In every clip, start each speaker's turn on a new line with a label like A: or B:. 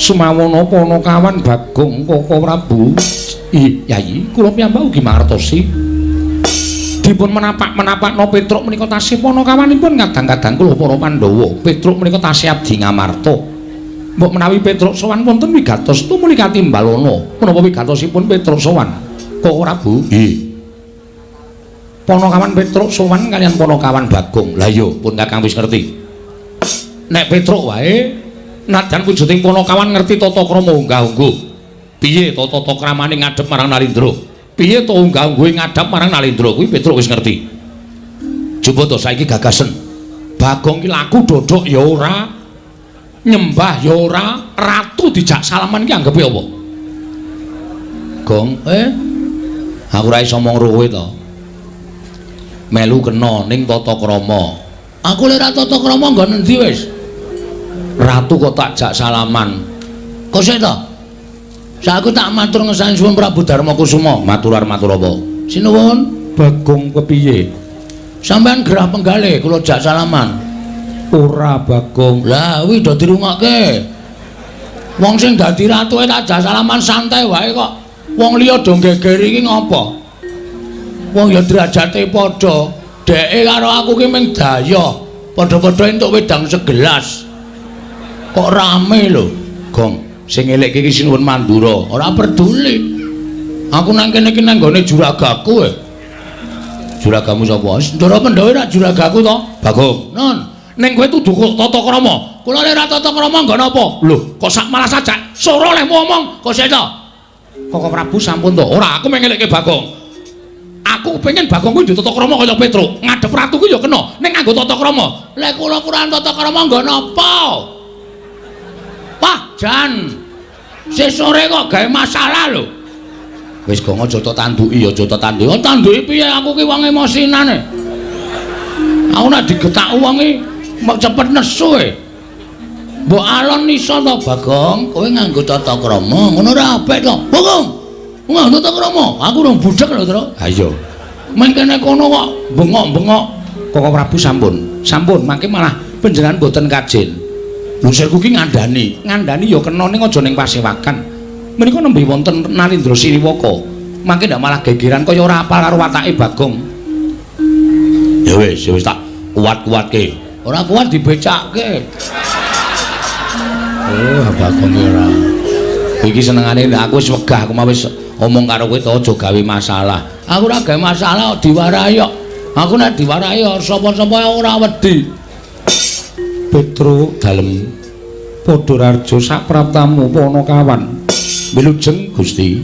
A: Sumawana Panakawan Bagong Koko Prabu. Yai, kula piyambak ugi mangertosi. Dipun menapak-menapakna Petruk menika tasih Panakawanipun kadang-kadang kula para Pandhawa. Petruk menika tasih abdi ngamarta. Mbok menawi Petruk sowan wonten wigatos tumuli katimbalana. Menapa wigatosipun Petruk sowan? Koko Prabu. Nggih. Panakawan Petruk sowan kaliyan Panakawan Bagong. Lah iya, pun Kakang wis ngerti. Nek Petruk wae nadyan wujuding Panakawan ngerti tata krama unggah-ungguh. Piye tata kramane ngadhep marang Narendra? Piye to unggah-ungguhe ngadhep marang Narendra? Kuwi Petruk wis ngerti. Coba to saiki gagasen. Bagong ki laku dodok ya ora, nyembah ya ora, ratu dijak salaman ki anggepe apa? Gong, aku ora iso mong kowe to. Melu kena ning tata krama. Aku lek ra tata krama nggon endi wis? Ratu kok tak jak salaman. Kok sik to? Saiki tak matur ngesani suwun Prabu Darma Kusuma. Matur apa? Sinuwun. Bagong kepiye? Sampeyan gerah penggalih kula jak salaman. Ora Bagong. Lah kuwi do dirungokke. Wong sing dadi ratuke tak jak salaman santai wae kok. Wong liya do geger iki ngopo? Wong ya derajate padha. Dheke karo aku ki mung daya. Padha-padha entuk wedang segelas. Kok rame lho, Gong. Sing elekke iki Sinuwun Mandura, ora peduli. Aku nang kene iki nang gone juragaku e. Juragamu sapa? Ndara Pandhawa rak juragaku to? Bagong. Nun, ning kowe tudu tata krama. Kula lek ra tata krama nggon apa? Lho, kok sak malah sajak sora leh ngomong, kok sik to? Koko Prabu sampun to. Ora, aku mengeleke Bagong. Aku pengen Bagong kuwi tata krama kaya Petruk. Ngadhep ratu ku ya kena, ning nganggo tata krama. Lek kula kurang tata krama nggon apa? Wah, jan. Sesore kok gawe masalah lho. Wis Gong aja tak tanduki ya, aja tak tanduki. Oh, tanduki piye aku ki wong emosinane. Aku nek digetak wong iki cepet nesu e. Mbok alon iso to Bagong, kowe nganggo tata krama, ngono ora apik to. Bagong. Nganggo tata krama, aku urung budhek lho, Tru. Ha iya. Mengkene kono kok bengok-bengok. Koko Prabu sampun. Sampun, mangke malah panjenengan boten kajen. Lho sirku ki ngandani ya kena ning aja ning pasewakan. Menika nembe wonten Narendra Siriwaka. Mangke ndak malah gegeran kaya ora apal karo watake Bagong. Ya wis tak kuat-kuatke. Ora kuat dibecakke. Oh, Bagong ora. Iki senengane aku wis wegah aku wis omong karo kowe to aja gawe masalah. Aku ora gawe masalah diwarahi kok. Aku nek diwarahi sapa-sapa ora wedi. Petruk dalem Padhararja sapraptamu Panakawan. Wilujeng Gusti.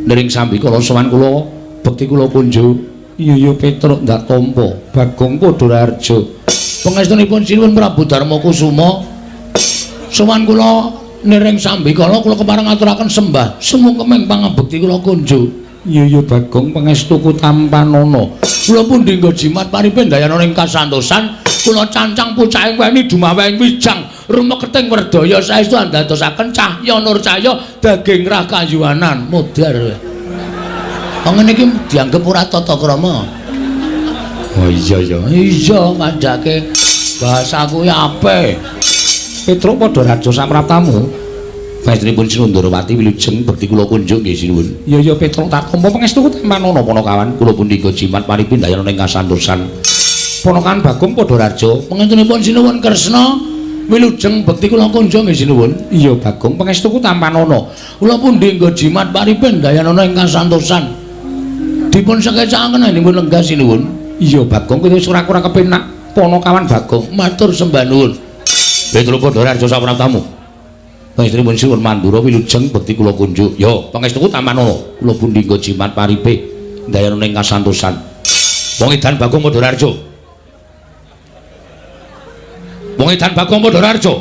A: Nering sambi kula sowan kula bekti kula kunjuk. Iya Petruk ndak tampa. Bagong Padhararja. Pangestunipun Sinuwun Prabu Darma Kusuma. Sowan kula nering sambi kala kula kepareng ngaturaken sembah. Semung kemeng pangabekti kula kunjuk. Iya Bagong pangestuku tampanana. Kula pun dinggo jimat paripe dayana ing kasantosan. Kula cancang pucake weni dumaweng wijang rumeketing werdaya saestu andadosaken cahya nur cahya daging rah kayuwanan mudhar. Wong ngene iki dianggep ora tata krama. Oh iya ngandhake bahasaku ya apik. Petruk Padhararja sapraptamu. Panjenenganipun Sinundrawati wilujeng bekti kula kunjuk nggih Sinuwun. Iya Petruk tak tampa pangestu tampanana Panakawan kula pun dinggo jimat paripindayana ing kasantosan. Ponokan Bagong Padhararja pangestunipun Sinuwun Kresna wilujeng bekti kula kunjuk nggih Sinuwun. Iya Bagong pangestuku tampanana. Kula pundi nggo jimat paripindayana ing kasantosan. Dipun sekecaken dipun lenggah Sinuwun. Iya Bagong kowe wis ora kurang kepenak. Ponokawan Bagong matur sembah nuwun. Petruk Padhararja sapraptamu. Pangestunipun Sinuwun Mandura wilujeng bekti kula kunjuk. Ya pangestuku tampanana. Kula pundi nggo jimat paripindayana ing kasantosan. Wong edan Bagong Padhararja. Wong edan Bagong Padhararja.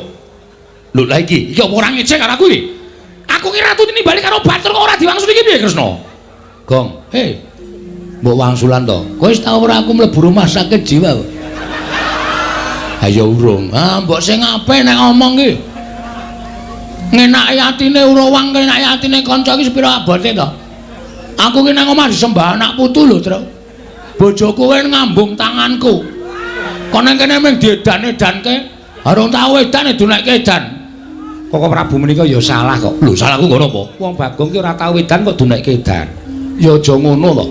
A: Lho lha iki apa ora ngecek karo aku iki? Aku ki ratu tinimbali karo batur kok ora diwangsuli iki piye Kresna? Gong, mbok wangsulan to. Kowe wis tau ora aku mlebu rumah sakit jiwa kok. Ha ya urung. Mbok sing apik nek ngomong ki. Ngenaki atine Urawang, ngenaki atine kanca iki sepira abote to? Aku ki nang omah disembah anak putu lho, Tru. Bojoku kowe ngambung tanganku. Kok nang kene mung diedan-edanke. Harung tau edan dunekke edan. Kok Prabu menika ya salah kok. Lho salahku ngono apa? Wong Bagong ki ora tau edan kok dunekke edan. Ya aja ngono to.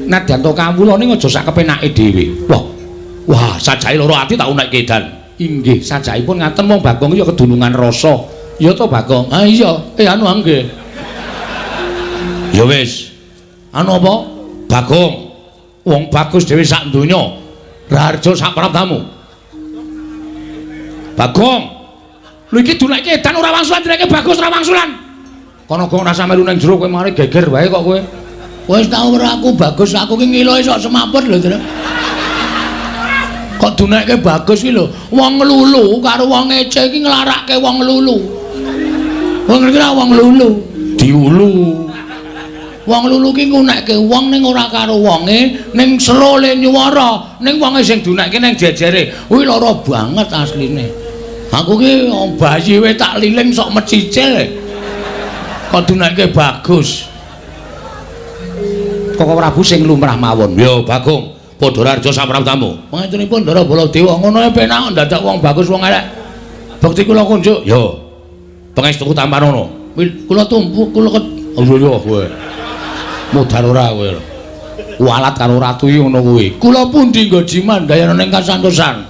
A: Nadyan to kawula ning aja sak kepenake dhewe. Wah, sajahe loro ati tak unekke edan. Inggih, sajaipun ngaten wong Bagong ya kedunungan rasa. Ya to Bagong. Ah iya, anu nggih. Ya wis. Anu apa? Bagong. Wong bagus dhewe sak donya. Raharja sak praptamu. Bagong. Lho iki dunekke edan ora wangsulan direke bagus ora wangsulan. Kono gong rasa melu nang jero kowe mari geger wae kok kowe. Wis tau ora aku bagus aku ki ngilohe sok semaput lho, Tru. Kok dunekke bagus ki lho, wong lulu karo wong ece iki nglarake wong lulu. Wong ngerti ora wong lulu? Diulu. Wong lulu ki ngunekke wong ning ora karo wonge, ning serole nyuwara, ning wonge sing dunekke ning jejere. Kuwi lara banget asline. Aku ki bayi we tak liling sok mecicil. Kok dunekke bagus. Kok Prabu sing lumrah mawon. Yo Bagong, padha Raharja sapraptamu. Pangaturipun Ndara Baladewa ngono ae penak ndadak wong bagus wong elek. Bekti kula kunjuk. Yo. Pangestuku Tampanono. Kula tumpuk kula yo kowe. Modar ora kowe. Walat karo ratu iki ngono kuwi. Kula pundi nggo jimandayana ning kasantosan.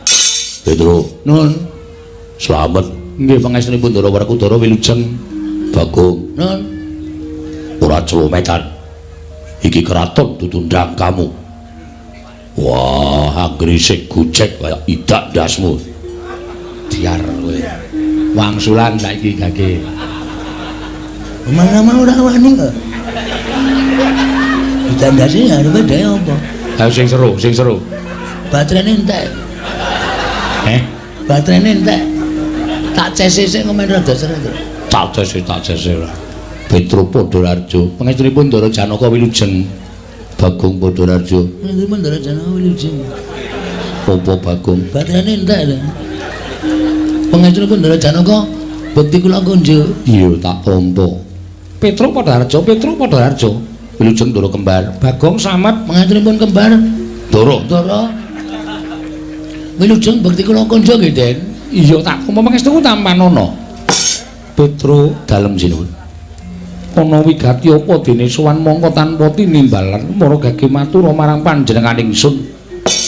A: Petro. Nun. Slamet. Nggih pangestunipun Ndara Werkudara wilujeng. Bagong. Nun. Ora celometan. Iki keraton tutundang kamu. Wah, anggere sik gojek kaya idak ndasmu. Diar kowe. Wangsulan saiki gage. Mana mau ora wani kok. Ditandasi arepe dhewe apa? Ha sing seru. Baterene entek. Baterene entek. Tak cese sik ngomen rada seret. Tak cese lah. Petro Padhararja, pangestunipun Ndara Janaka wilujeng. Bagong Padhararja. Pangestunipun Ndara Janaka wilujeng. Apa Bagong? Baterene entek lho. Pangestunipun Ndara Janaka, bekti kula kunjuk. Iya, tak tampa. Petro Padhararja. Wilujeng Ndara kembar. Bagong Samad, pangestunipun kembar. Ndara. Wilujeng bekti kula kunjuk nggih, Den. Iya, tak tampa pangestuku Tampanono. Petro dalem sinuwun. Ana wigati apa dene sowan mongko tanpa tinimbalan para gage matura marang panjenengan ingsun.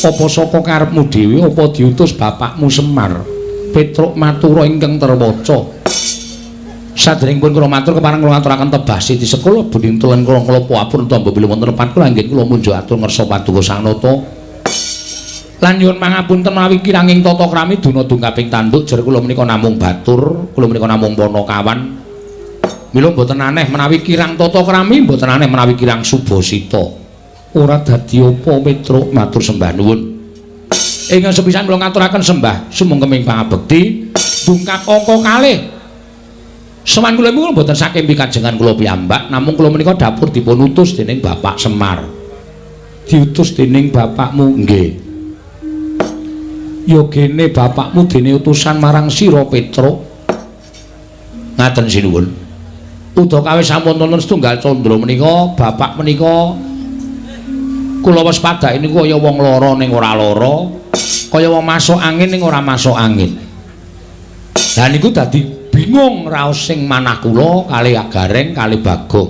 A: Apa saka karepmu dhewe apa diutus bapakmu Semar? Petruk matura ingkang terwaca. Saderengipun kula matur kepareng kula ngaturaken tebasi di sekolah buning tulen kula apun tamba bilih wonten tempat kula nggih kula munjuk atur ngersa paduka Sang Nata. Lan nyuwun pangapunten menawi kiranging tata krami duna dungkaping tanduk jer kula menika namung batur, kula menika namung Panakawan. Mila mboten aneh menawi kirang tata krami, mboten aneh menawi kirang subasita. Ora dadi apa Petruk matur sembah nuwun. Ingkang sepisan kula ngaturaken sembah sumengkeming pangabekti dungkap angka kalih. Sowan kula menika mboten saking pikajengan kula piyambak, namung kula menika dapur dipun utus dening Bapak Semar. Diutus dening bapakmu nggih. Ya gene bapakmu dene utusan marang sira Petruk. Ngaten sinuwun. Uda kawis sampun wonten setunggal candra menika, bapak menika kula wis padhake niku kaya wong lara ning ora lara, kaya wong masuk angin ning ora masuk angin. Lah niku dadi bingung raos sing manah kula kali Gareng kali Bagong.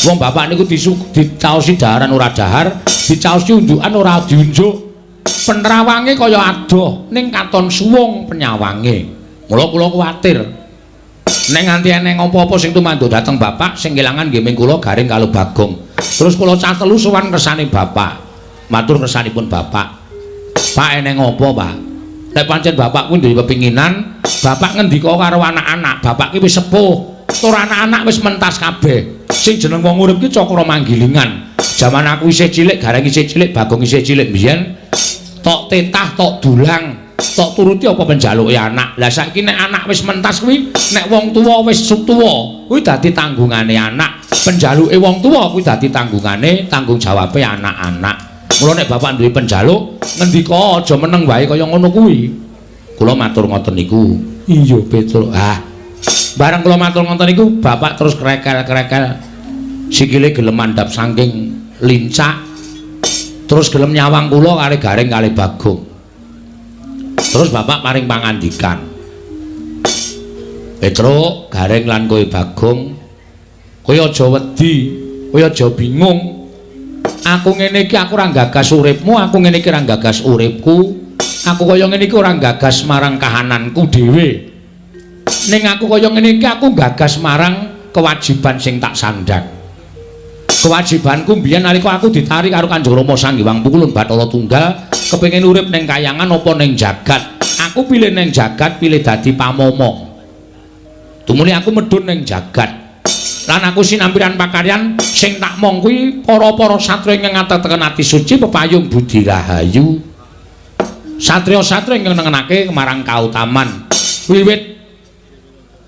A: Wong bapak niku dicaosi daharan ora dahar, dicaosi unjukan ora diunjuk. Penerawange kaya adoh ning katon suwung penyawange. Mula kula kuwatir nek nganti eneng apa-apa sing tumandu dateng bapak sing kelangan nggih ming kula Gareng karo Bagong. Terus kula catelu sowan kersane bapak. Matur kersanipun bapak. Pak eneng apa, Pak? Nek pancen bapak kuwi duwe kepinginan, bapak ngendika karo anak-anak, bapak ki wis sepuh. Tur anak-anak wis mentas kabeh. Sing jeneng wong urip ki Cakra Manggilingan. Jaman aku isih cilik, Gareng isih cilik, Bagong isih cilik biyen tok tetah, tok dulang. Tok turuti apa penjaluke anak. Lah saiki nek anak wis mentas kuwi, nek wong tuwa wis tuwa, kuwi dadi tanggungane anak. Penjaluke wong tuwa kuwi dadi tanggung jawabe anak-anak. Mula nek bapak duwe penjaluk, ngendika aja meneng wae kaya ngono kuwi. Kula matur ngoten niku. Iya, Petruk. Bareng kula matur ngoten niku, bapak terus krekel-krekel. Sikile gelem mandhap saking lincak. Terus gelem nyawang kula kali Gareng kali Bagong. Terus bapak maring pangandikan. Petruk, Gareng lan kowe Bagong, kowe aja wedi, kowe aja bingung. Aku ngene iki aku ora gagas uripmu, aku ngene iki ora gagas uripku. Aku kaya ngene iki ora gagas marang kahananku dhewe. Ning aku kaya ngene iki aku gagas marang kewajiban sing tak sandhang. Kewajibanku mbiyen nalika aku ditarik karo Kanjeng Rama Sanghyang Pukulun Bathara Tunggal, kepengin urip ning kayangan apa ning jagat. Aku pilih ning jagat, pilih dadi pamomong. Tumuli aku medhun ning jagat. Lan aku sinampiran pakaryan sing tak mong kuwi para-para satriya ingkang ngateteken ati suci pepayung budi rahayu. Satriya-satriya ingkang nengenake marang kautaman. Wiwit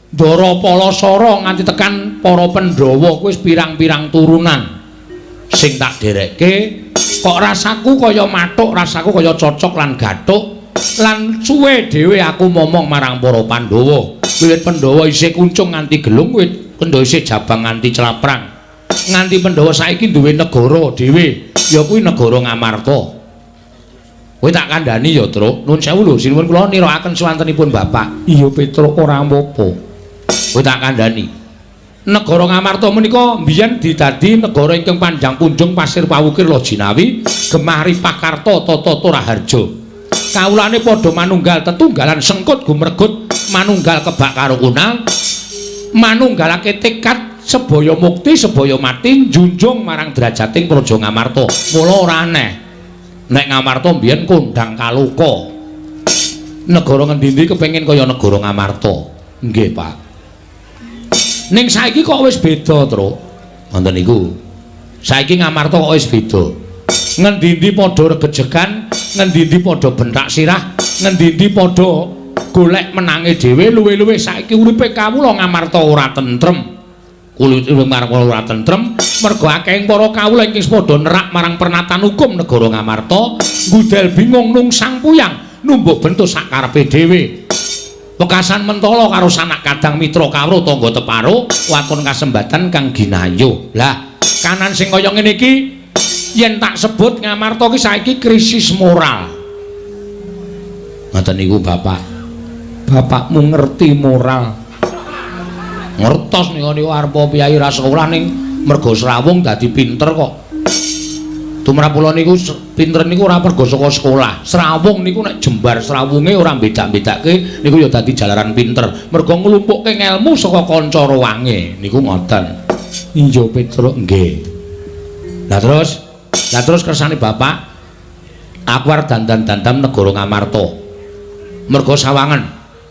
A: Ndara Palasara nganti tekan para Pandhawa kuwi pirang-pirang turunan sing tak derekke. Kok rasaku kaya mathuk, rasaku kaya cocok lan gathuk. Lan suwe dhewe aku momong marang para Pandhawa. Wiwit Pandhawa isih kuncung nganti gelung, wiwit Pandhawa isih jabang nganti celaprang. Nganti Pandhawa saiki duwe negara dhewe, ya kuwi negara Ngamarta. Kowe tak kandhani ya, Truk. Nuwun sewu lho, sinuwun kula nirakaken swantenipun Bapak. Iya, Petruk, ora apa-apa. Kowe tak kandhani. Negara Ngamarta menika mbiyen didadi negara ingkang panjang punjung pasir pawukir Lojinawi, Gemah Ripakarta Tata Toraharja. Kawulane padha manunggal tetunggalan sengkut gumregut manunggal kebak karo kunal manunggalake tekad sebaya mukti sebaya mati njunjung marang derajating Praja Ngamarta. Mula ora aneh nek Ngamarta mbiyen kondhang kaluka. Negara ngendi-endi kepengin kaya negara Ngamarta. Nggih, Pak. Ning saiki kok wis beda, Truk. Wonten niku. Saiki Ngamarta kok wis beda. Ngendi-endi padha regejegan, ngendi-endi padha bentak sirah, ngendi-endi padha golek menange dhewe. Luwe-luwe saiki uripe kawula Ngamarta ora tentrem. Uripe kawula ora tentrem merga akehing para kawula ingkang padha nerak marang pernatan hukum negara Ngamarta, ngudel bingung nungsang puyang, numbuk bentuk sakarepe dhewe. Wekasan mentala karo sanak kadang mitra kawruh tangga teparo, waton kasembatan kang ginayuh. Lah, kanan sing kaya ngene iki yen tak sebut Ngamarta ki saiki krisis moral. Ngoten niku Bapak. Bapakmu ngerti moral. Ngertos niku arepa piyai ra sekolah ning merga srawung dadi pinter kok. Tumrap kula niku pinter niku ora merga saka sekolah. Srawung niku nek jembar srawunge ora bedak-bedake niku ya dadi jalaran pinter. Merga nglumpukke ngelmu saka kanca rowange. Niku ngoten. Iya Petruk nggih. Lah terus kersane Bapak aku arep dandan-dandam negara Ngamarta. Merga sawangen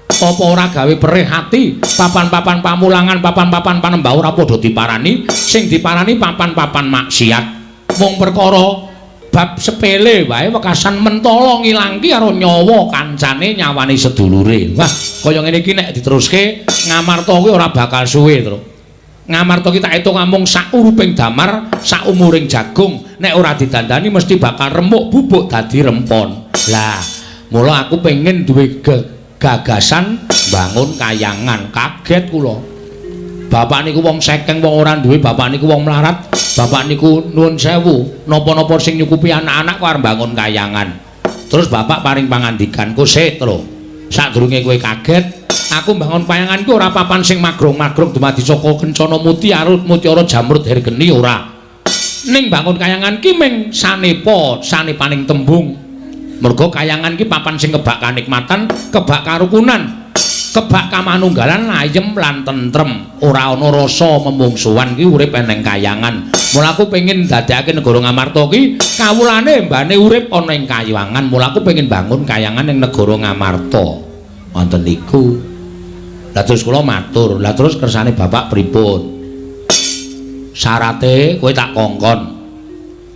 A: apa ora gawe perih hati, papan-papan pamulangan, papan-papan panembah ora padha diparani, sing diparani papan-papan maksiat. Mung perkara bab sepele wae wekasan mentala ngilangke karo nyawa kancane nyawani sedulure. Wah, kaya ngene iki nek diteruske Ngamarta kuwi ora bakal suwe, Tru. Ngamarta ki tak etung amung sak uruping damar, sak umuring jagung, nek ora didandani mesti bakal remuk bubuk dadi rempon. Lah, mula aku pengen duwe gagasan bangun kayangan. Kaget kula. Bapak niku wong sekeng, wong ora duwe, bapak niku wong melarat. Bapak niku nuwun sewu, napa-napa sing nyukupi anak-anak kok arep bangun kayangan. Terus bapak paring pangandikanku, "Sik, Tru. Sadurunge kowe kaget, aku bangun kayanganku ora papan sing magrong-magrong dumadi saka kencana mutiara, mutiara jamrut hergeni ora. Ning bangun kayangan ki ming sanepa, sanepaning tembung. Merga kayangan ki papan sing kebak kanikmatan, kebak karukunan, kebak kamanunggalan ayem lan tentrem. Ora ana rasa memungsuhan ki urip eneng kayangan. Mula aku pengin dadekake negara Ngamarta ki kawulane mbane urip ana ing kayangan. Mula aku pengin bangun kayangan ing negara Ngamarta. Wonten niku. Lah terus kula matur, lah terus kersane Bapak pripun? Syarate kowe tak kongkon.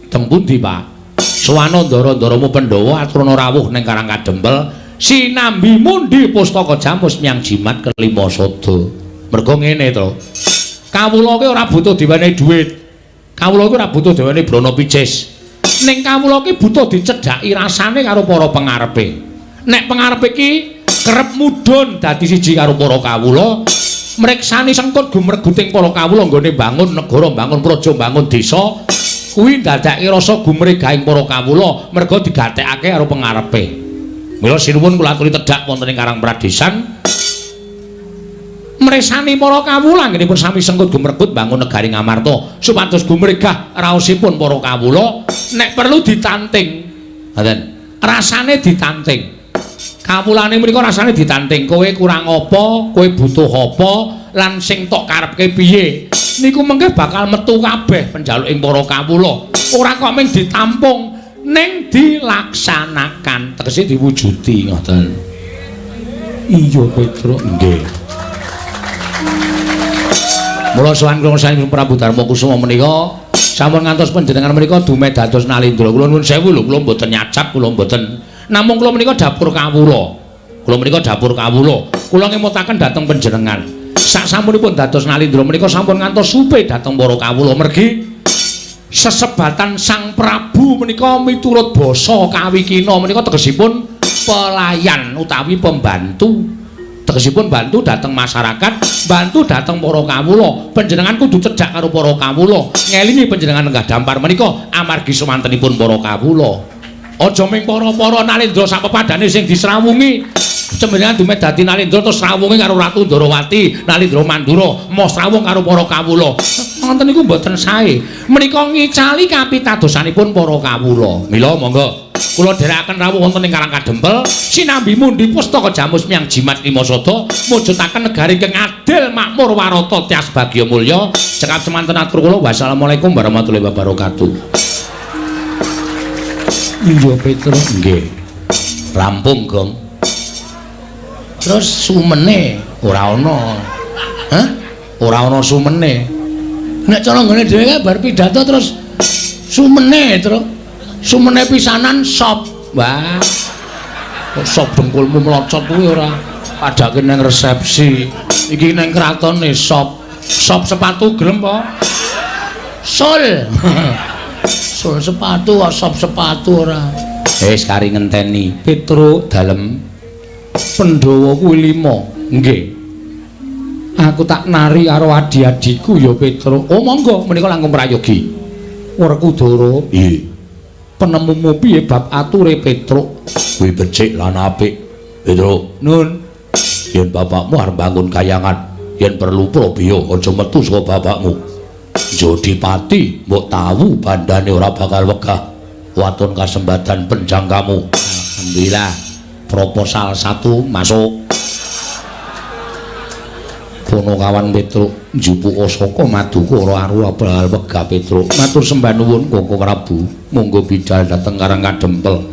A: Teng pundi, Pak? Suwana ndara-ndaramu Pandhawa aturana rawuh ning Karang Kadempel, sinambi mundi pustaka jamus nyang jimat kelima sada. Merga ngene to. Kawula ki ora butuh diwenehi dhuwit. Kawula ki ora butuh diwenehi brana picis. Ning kawula ki butuh dicedhaki rasane karo para pengarepe. Nek pengarepe ki kerep mudhun dadi siji karo para kawula, mreksani sengkut gumreguting para kawula nggone bangun negara, bangun praja, bangun desa. Kuwi ndadekake rasa gumregahing para kawula merga digatekake karo pengarepe. Mila sinuwun kula aturi tedhak wonten ing Karang Pradesan. mresani para kawula anggenipun sami sengkut gumregut bangun negari Ngamarta supados gumregah raosipun para kawula nek perlu ditanting. Ngoten. Rasane ditanting. Kawulane mriku rasane ditanting. Kowe kurang apa, kowe butuh apa, lan sing tok karepke piye. Niku mengke bakal metu kabeh penjaluking para kawula. Ora kok mung ditampung, ning dilaksanakan. Tegese diwujudi ngoten. Iya, Petruk. Nggih. Mula sowan kula saking Prabu Darma Kusuma menika sampun ngantos panjenengan menika dumeh dados Nalendra. Kula nuwun sewu lho, kula mboten nyacap, kula mboten. Namung kula menika dapur kawula. Kula menika dapur kawula. Kula ngemutaken dhateng panjenengan. Sak sampunipun dados Nalendra menika sampun ngantos supe dhateng para kawula mergi sesebatan Sang Prabu menika miturut basa kawikina menika tegesipun pelayan utawi pembantu. Tegesipun bantu dhateng masyarakat, bantu dhateng para kawula. Panjenengan kudu cedhak karo para kawula. Ngelingi panjenengan lenggah dampar menika amargi sumantenipun para kawula. Aja ming para-para Nalendra sak pepadane sing disrawungi. Panjenengan dumeh dadi Nalendra terus srawungi karo Ratu Ndarawati, Nalendra Mandura, mau srawung karo para kawula. Wonten niku mboten sae. Menika ngicali kapitadosanipun para kawula. Mila monggo kula dherekaken rawuh wonten ing Karang Kadempel sinambi mundi pustaka Jamus Miang Jimat Limasada mujudaken negari ingkang adil makmur warata tias bagya mulya cekap semanten atur kula wassalamualaikum warahmatullahi wabarakatuh. Iya Petruk nggih. Rampung, Gong. Terus sumene ora ana. Hah? Ora ana sumene. Nek cara nggone dhewe bar pidato terus sumene terus sumene pisanan sop. Wah. Kok sop dengkulmu mlocot kuwi ora padake nang resepsi. Iki nang kratone sop. Sop sepatu gelem apa? Sul. Sul sepatu kok sop sepatu ora. Wis kari ngenteni. Petruk dalem Pandhawa kuwi 5. Nggih. Aku tak nari karo adi-adiku ya Petruk. Oh monggo menika langkung prayogi. Werkudara. Nggih. Penemumu piye bab ature Petruk? Kuwi becik lan apik. Petruk, nun. Yen bapakmu arep bangun kayangan, yen perlu Prabiya aja metu saka bapakmu. Jodipati mbok tahu bandane ora bakal wegah. Waton kasembatan penjang kamu. Alhamdulillah. Proposal 1 masuk. Kono kawan Petruk njupuka saka maduka ora aru bakal wegah Petruk. Matur sembah nuwun Kakang Prabu. Monggo bidhal dhateng Karang Kadempel.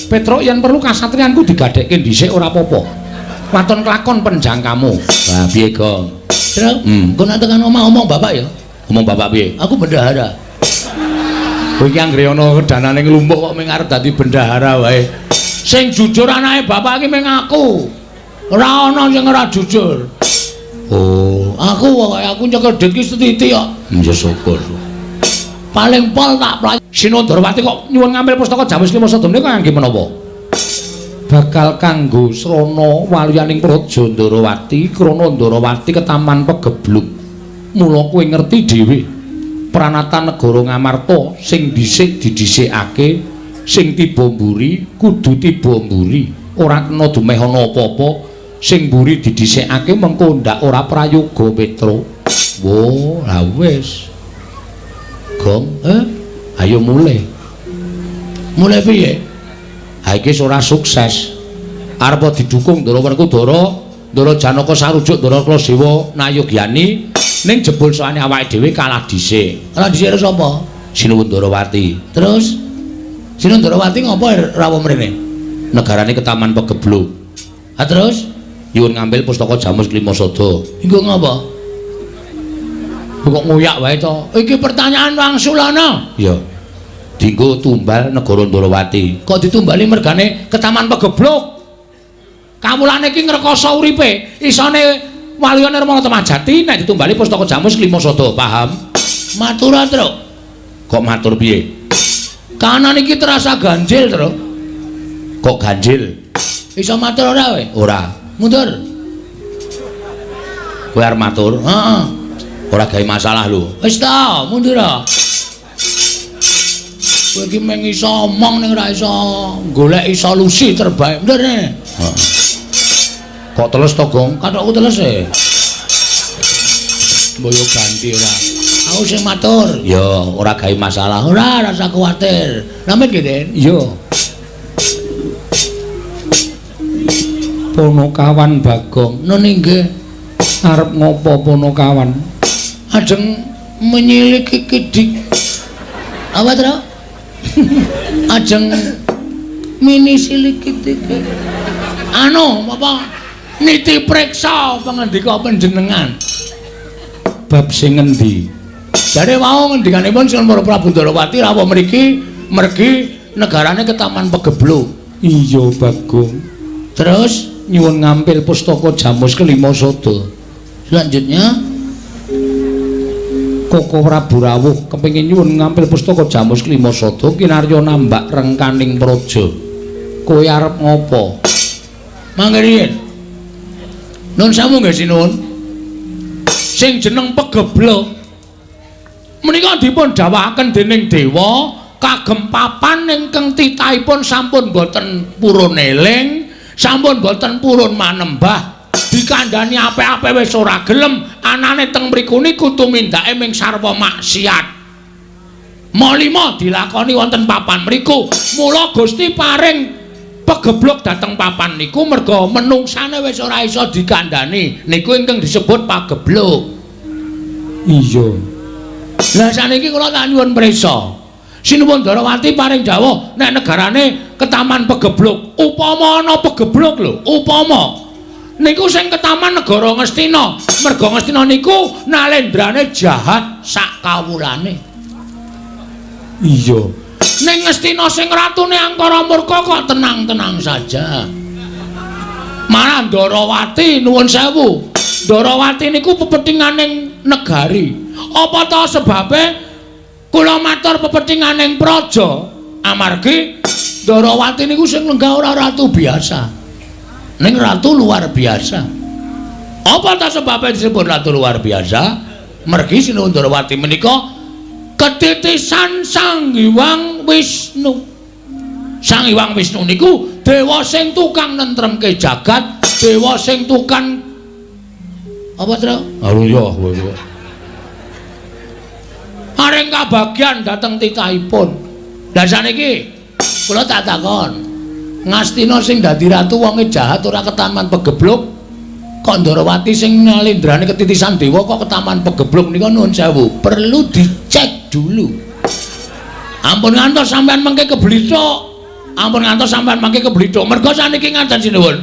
A: Petruk yen perlu kasatriyanku digadhekke dhisik ora apa-apa. Waton kelakon penjang kamu. Lah piye, Gong? Truk, kok nek tekan omah-omong bapak ya? Omong bapak piye? Aku bendahara. Kowe iki anggere ana danane nglumpuk kok mung arep dadi bendahara wae. Sing jujur anake bapak iki mung aku. Ora ana sing ora jujur. Oh, aku nyekel dit ki setiti kok. Ya syukur. Paling pol tak play. Sinondrawati kok nyuwun ngambil pustaka Jamus Limasada menika kangge menapa? Bakal kanggo srana waliyaning Praja Ndarawati, krana Ndarawati ketaman pegebluk. Mula kowe ngerti dhewe. Pranatan negara Ngamarta sing dhisik didhisikake, sing tiba mburi kudu tiba mburi. Ora kena dumeh ana apa-apa. Sing mburi didhisikake mengko ndak ora prayoga Petruk. Wo, la wis. Gong, ayo mulai. Mulai piye? Ha iki ora sukses. Arep didukung Ndara Werkudara, Ndara Janaka sarujuk Ndara Klasewa Nayogyani ning jebul soane awake dhewe kalah dhisik. Kalah dhisik karo sapa? Sinuwun Ndarawati. Terus Sinuwun Ndarawati ngopo rawuh mrene? Negarane ketaman pegebluk. Ha terus nyuwun ngambil pustaka Jamus Limasada. Engko ngopo? Kok ngoyak wae to? Iki pertanyaan wangsulana. Iya. Dienggo tumbal negara Ndarawati. Kok ditumbali mergane ketaman pegebluk? Kawulane iki ngrekoso uripe. Isane waliyane Rama Temajati nek ditumbali pustaka Jamus Limasada, paham? Matur, Truk. Kok matur piye? Kanan iki terasa ganjil, Truk. Kok ganjil? Iso matur ora kowe? Ora. Mundur. Kowe arep matur? Heeh. Ora gawe masalah lho. Wis ta, mundur ah. Kowe iki mung iso omong ning ora iso goleki solusi terbaik. Mundur ne. Heeh. Kok teles to, Gong? Kathokku teles e. Boyo ganti ora.
B: Aku sing matur.
A: Ya, ora gawe masalah.
B: Ora rasa kuwatir. Namit ki, Den?
A: Iya. Ponokawan Bagong.
B: Nun inggih.
A: Arep ngopo Ponokawan?
B: Ajeng menyiliki kidik. Apa to? Ajeng mini silik kidik. Anu, apa? Niti priksa pangandika panjenengan.
A: Bab sing ngendi?
B: Jare wau ngendikanipun Sing Para Prabu Ndarawati rawuh mriki mergi negarane ke Taman Pegebluk.
A: Iya, Bagong.
B: Terus
A: Nyuwun ngampil pustaka Jamus Kelima Sada.
B: selanjutnya
A: Koko Prabu Rawuh kepengin nyuwun ngampil pustaka Jamus Kelima Sada kinarya nambak rengkaning praja. Kowe arep ngopo?
B: mangke riyen. Nun sawu nggih sinuwun.
A: Sing jeneng Pegebluk menika dipun dawuhaken dening dewa kagem papan ingkang titahipun sampun boten purun eling, sampun boten purun manembah. Dikandhani apik-apik wis ora gelem, anane teng mriku niku tumindake ming sarwa maksiat. Molima dilakoni wonten papan mriku, mula Gusti paring Pegebluk dhateng papan niku merga menungsane wis ora iso dikandhani. Niku ingkang disebut pagebluk. Iya. Lah saniki kula tak nyuwun prisa. Sinuwun Ndarawati paring dawuh nek negarane ke Taman Pegebluk. Upama ana pegebluk lho, upama niku sing ke Taman Negara Ngastina. Merga Ngastina niku nalendrane jahat sak kawulane. Iya. Ning Ngastina sing ratune angkara murka kok tenang-tenang saja. Malah Ndarawati nuwun sewu. Ndarawati niku pepethinganing negari. Apa ta sebabe kula matur pepethinganing praja amargi Ndarawati niku sing lenggah ora ratu biasa. Ning ratu luar biasa. Apa ta sebabe disebut ratu luar biasa? Mergi Sinuwun Ndarawati menika ketitisan Sang Hyang Wisnu. Sang Hyang Wisnu niku dewa sing tukang nentremke jagat, dewa sing tukang apa to? Aluya. Areng kabagyan dhateng titahipun. Lah saniki kula tak takon. Ngastina sing dadi ratu wonge jahat ora ke Taman Pegebluk. Kok Ndarawati sing nalendrane ketitisan dewa kok ke Taman Pegebluk nika nuwun sewu, perlu dicek dulu. Ampun ngantos sampean mengke keblithuk. Ampun ngantos sampean mengke keblithuk. Merga saniki ngaten sinuwun.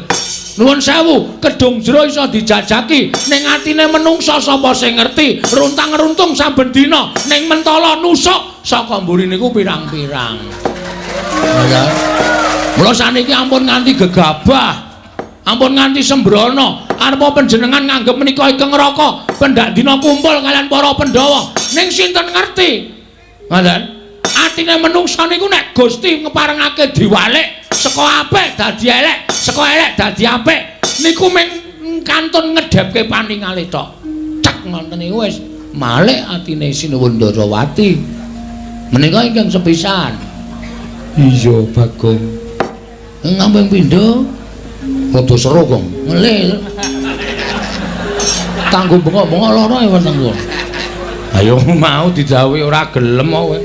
A: Nuwun sewu, kedung jero iso dijajaki, ning atine menungsa sapa sing ngerti, runtang-runtung saben dina, ning mentala nusuk saka mburi niku pirang-pirang. Ya. Mula saniki ampun nganti gegabah, ampun nganti sembrono, arepa panjenengan nganggep menika Igeng Raka, pendak dina kumpul kalian para Pandhawa, ning sinten ngerti? Ngoten. Atine menungsa niku nek Gusti ngeparengake diwalik saka apik dadi elek, saka elek dadi apik. Niku mung kantun ngedhepke paningale tok. Cek ngoten niku wis malih atine Sinuwun Ndarawati. Menika ingkang sepisan. Iya, Bagong. Ngambing pindho rada seru, Gong. Ngelih. Kanggo bengok-bengok lara ya wonten kula. Ayo mau didhawuhi ora gelem kowe.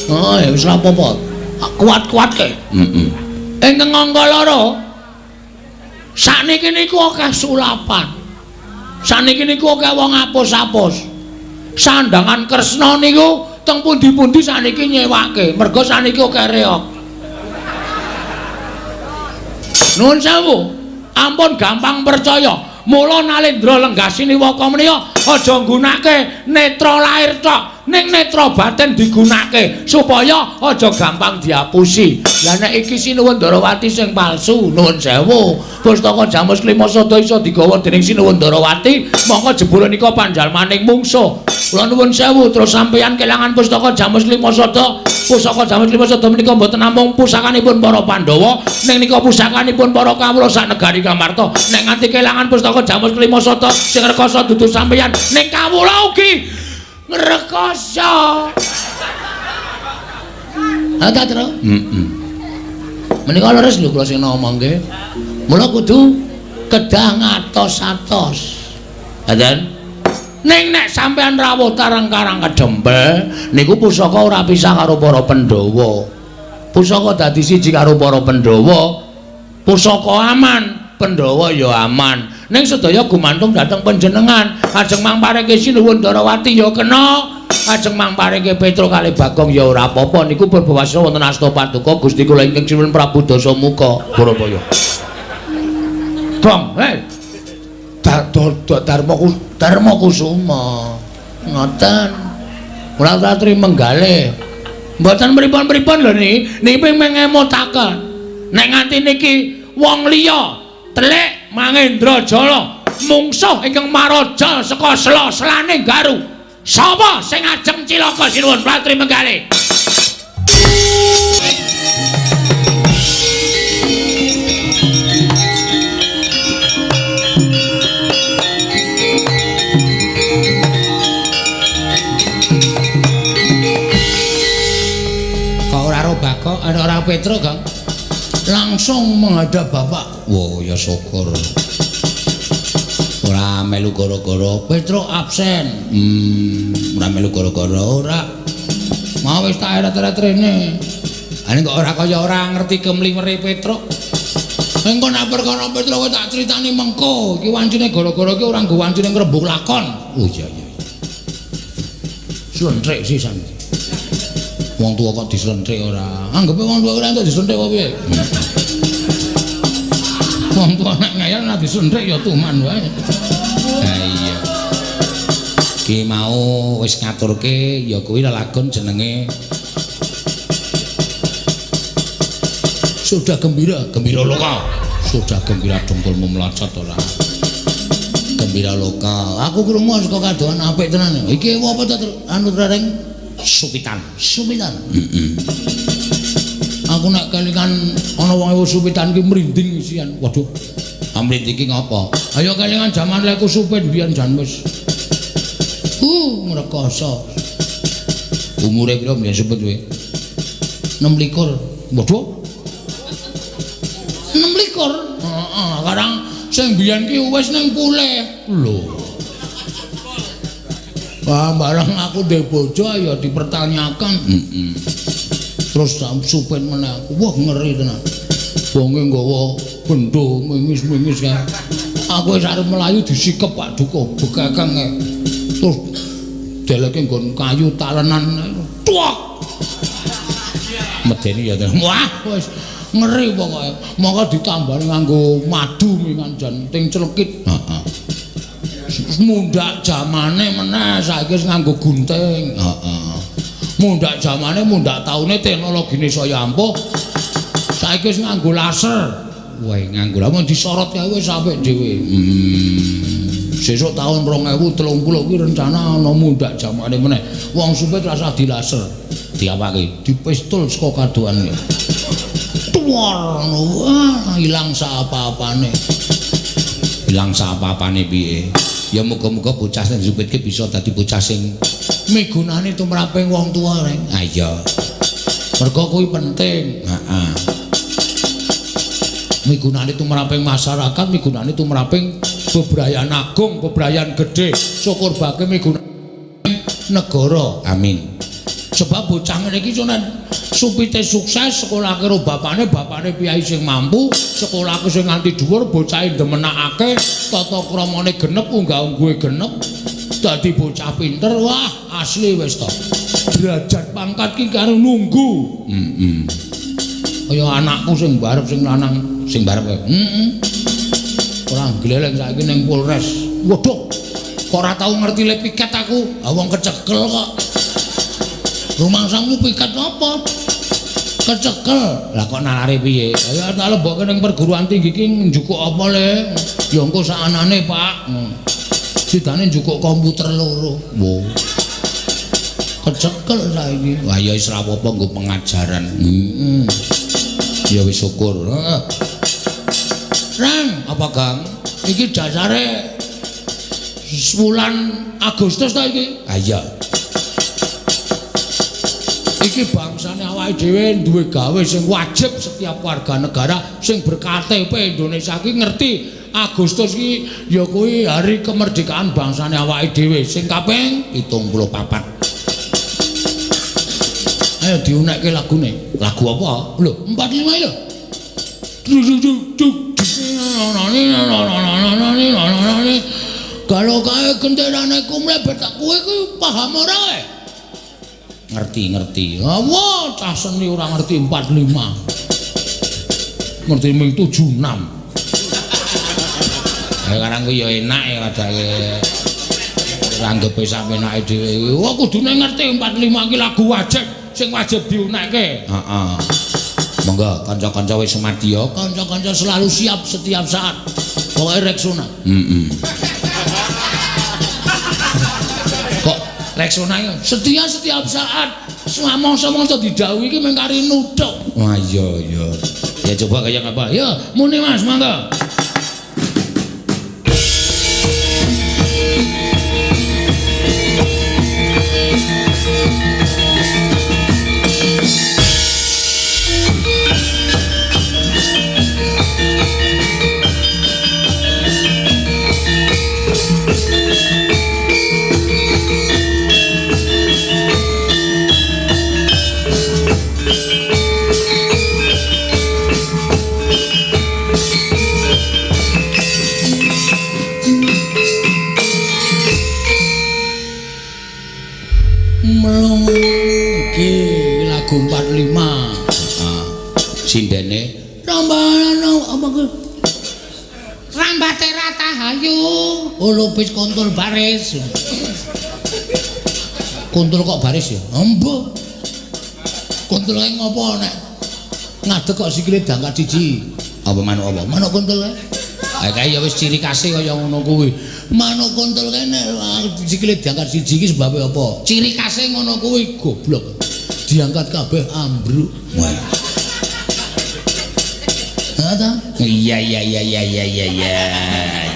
A: Oh, ya wis ora apa-apa. Kuat-kuatke. Ingkang angka loro. Sakniki niku akeh sulapan. Sakniki niku akeh wong apus-apus. Sandangan Kresna niku teng pundi-pundi sakniki nyewake. Merga sakniki akeh reok. Nuwun sewu. Ampun gampang percaya. Mula Nalendra Lenggasiniwaka menika aja nggunakake netra lahir tok, ning netra batin digunakake supaya aja gampang diapusi. Lah nek iki Sinuwun Ndarawati sing palsu, nuwun sewu. Pustaka Jamus Kelima Sada iso digawa dening Sinuwun Ndarawati, mongko jebule nika panjalmaning mungsuh. Kula nuwun sewu terus sampeyan kelangan pustaka Jamus Kelima Sada. Pusaka Jamus Kelima Sada menika mboten namung pusakanipun para Pandhawa, ning nika pusakanipun para kawula sak negari Kamarta. Nek nganti kelangan pustaka Jamus Kelima Sada sing rekoso dudu sampeyan, ning kawula ugi ngrekoso. Ada terus? Menika leres lho kula sing ngomongke. Mula kudu kedah ngatos-atos. Ngaten?
B: Ning nek sampean rawuh Karang-Karang Kedempel niku pusaka ora pisah karo para Pandhawa. Pusaka dadi siji karo para Pandhawa. Pusaka aman, Pandhawa ya aman. Ning sedaya gumantung dhateng panjenengan. Ajeng mangpareke Sinuwun Darawati ya kena. Ajeng mangpareke Petruk kalih Bagong ya ora apa-apa. Niku berbawasana wonten asta paduka Gusti kula ingkang Sinuwun Prabu Dasamuka. Barapaya. Dong, Dharma Kusuma. Ngoten. Kula satri menggalih. Mboten pripun-pripun lho niki ping ngemutaken. Nek nganti niki wong liya telik Mangendrajala mungsuh ingkang marajal saka sela-selane Garu. Sapa sing ajeng cilaka Sinuwun Pratri menggalih? Kok ada orang Petro Kang langsung menghadap Bapak. Wow ya syukur. Ora melu gara-gara Petro absen. Ora melu gara-gara ora. Mau wis tak eret-eretrene. Ane kok ora kaya ora ngerti kemliwere Petro. Engko nek perkara Petro wis tak critani mengko. Iki wancine gara-gara iki ora nggo wancine ngrembug lakon. Oh iya iya. Slentrik sisan. Wong tuwa kok dislenthrik ora. Anggepe wong tuwa ora entuk dislenthrik apa piye? Wong tuwa nek ngayal nek dislenthrik ya tuman wae. Ha iya. Ki mau wis ngaturke ya kuwi lelagon jenenge Sudah Gembira, Gembira Loka. Sudah Gembira dengkulmu melocot ora. Gembira Loka. Aku krungu saka kadohan apik tenan. Iki apa to anu rereng? Supitan. Aku nek kelingan ana wong ewu supitan ki mrinding isian. Waduh. Mrinding ki ngopo? Ayo kelingan jaman leku supit biyen jan wis. Ngrekoso. Umure pira biyen supit kowe? 26. Waduh. 26. Heeh, kadang sing biyen ki wis ning pulih. Lho. Wah, barang aku ndek bojo ya dipertanyakan. Terus supin meneh aku. Wah, ngeri tenan. Wonge nggawa bendho mingis-mingis kae. Aku wis arep mlayu disikep Pak Duka, begakang kae. Terus deleke nggon kayu talenan. Tuak. Medeni ya to. Wah, wis ngeri pokoke. Monggo ditambani nganggo madu mingan jan ting clekit. Heeh. Mundak zamane meneh saiki wis nganggo gunting. Heeh. Mundak zamane mundak taune teknologine saya ampuh. Saiki wis nganggo laser. Wah, nganggo lamun disorot kae wis apik dhewe. Sesuk taun 2030 kuwi rencana ana mundak zamane meneh. Wong supit rasa dilaser. Diapake? Dipistol saka kadohan. Tuwar wah ilang apa-apane. Ilang apa-apane piye? Ya muga-muga bocah sing supitke bisa dadi bocah sing migunani tumraping wong tuwa reng. Ah iya. Mergo kuwi penting. Heeh. Migunani tumraping masyarakat, migunani tumraping bebrayan agung, bebrayan gedhe, syukur bake migunani negara. Amin. Sebab bocah ngene iki supite sukses sekolah karo bapakne piyai sing mampu, sekolah sing nganti dhuwur, bocahe demenakake, tata kramane genep, unggah-ungguhe genep, dadi bocah pinter. Wah, asli wis to. Derajat pangkat ki karo nunggu. Kaya anakku sing barep sing lanang, sing barep kowe. Ora gleleng saiki ning Polres. Waduh. Kok ora tau ngerti le piket aku. Ah wong kecekel kok. Rumangsamu piket apa? Kecekel. Lah kok nalare piye? Ya tak lebokke ning perguruan tinggi ki njukuk apa le? Ya engko sakanane, Pak. Sidane njukuk komputer loro. Wo. Kecekel saiki. Wah ya wis ora apa-apa nggo pengajaran. Ya wis syukur. Rang, apa Kang? Iki dasare wulan Agustus ta iki? Ah iya. Iki bangsane awake dhewe duwe gawe sing wajib setiap warga negara sing ber-KTP Indonesia iki ngerti Agustus ki ya kuwi hari kemerdekaan bangsane awake dhewe sing kaping 74. Ayo diunekke lagune. Lagu apa? Lho, 45 lho. Kalau kae genderane ku mlebet kowe ku paham ora kowe? Ngerti. Apa cah seni ora ngerti 45. Ngerti ming 76. Sekarang ku ya enak ya kadake ranggepe sampe enake dhewe. Wah kudune ngerti 45 ki lagu wajib sing wajib diunekke. Heeh. Monggo kanca-kanca wis semadya, kanca-kanca selalu siap setiap saat. Pokoke Rexona. Kok Rexona ya setia setiap saat. Samangsa-mangsa didhawuhi iki mung kari nuthuk. Wah iya. Ya coba kayak apa? Ya, muni Mas, monggo. Lagu 45 sindene rambanan apa ku rambate ratahayu lupis kontul baris kontul kok baris ya embo kontul kae ngopo nek ngadeg kok sikile dangkat siji apa manuk kontul kae kae ya wis ciri khase kaya ngono kuwi manuk kontul kae nek sikile diangkat siji iki sebabe apa ciri khase ngono kuwi goblok diangkat kabeh ambruk. Wah. Ada? Iya.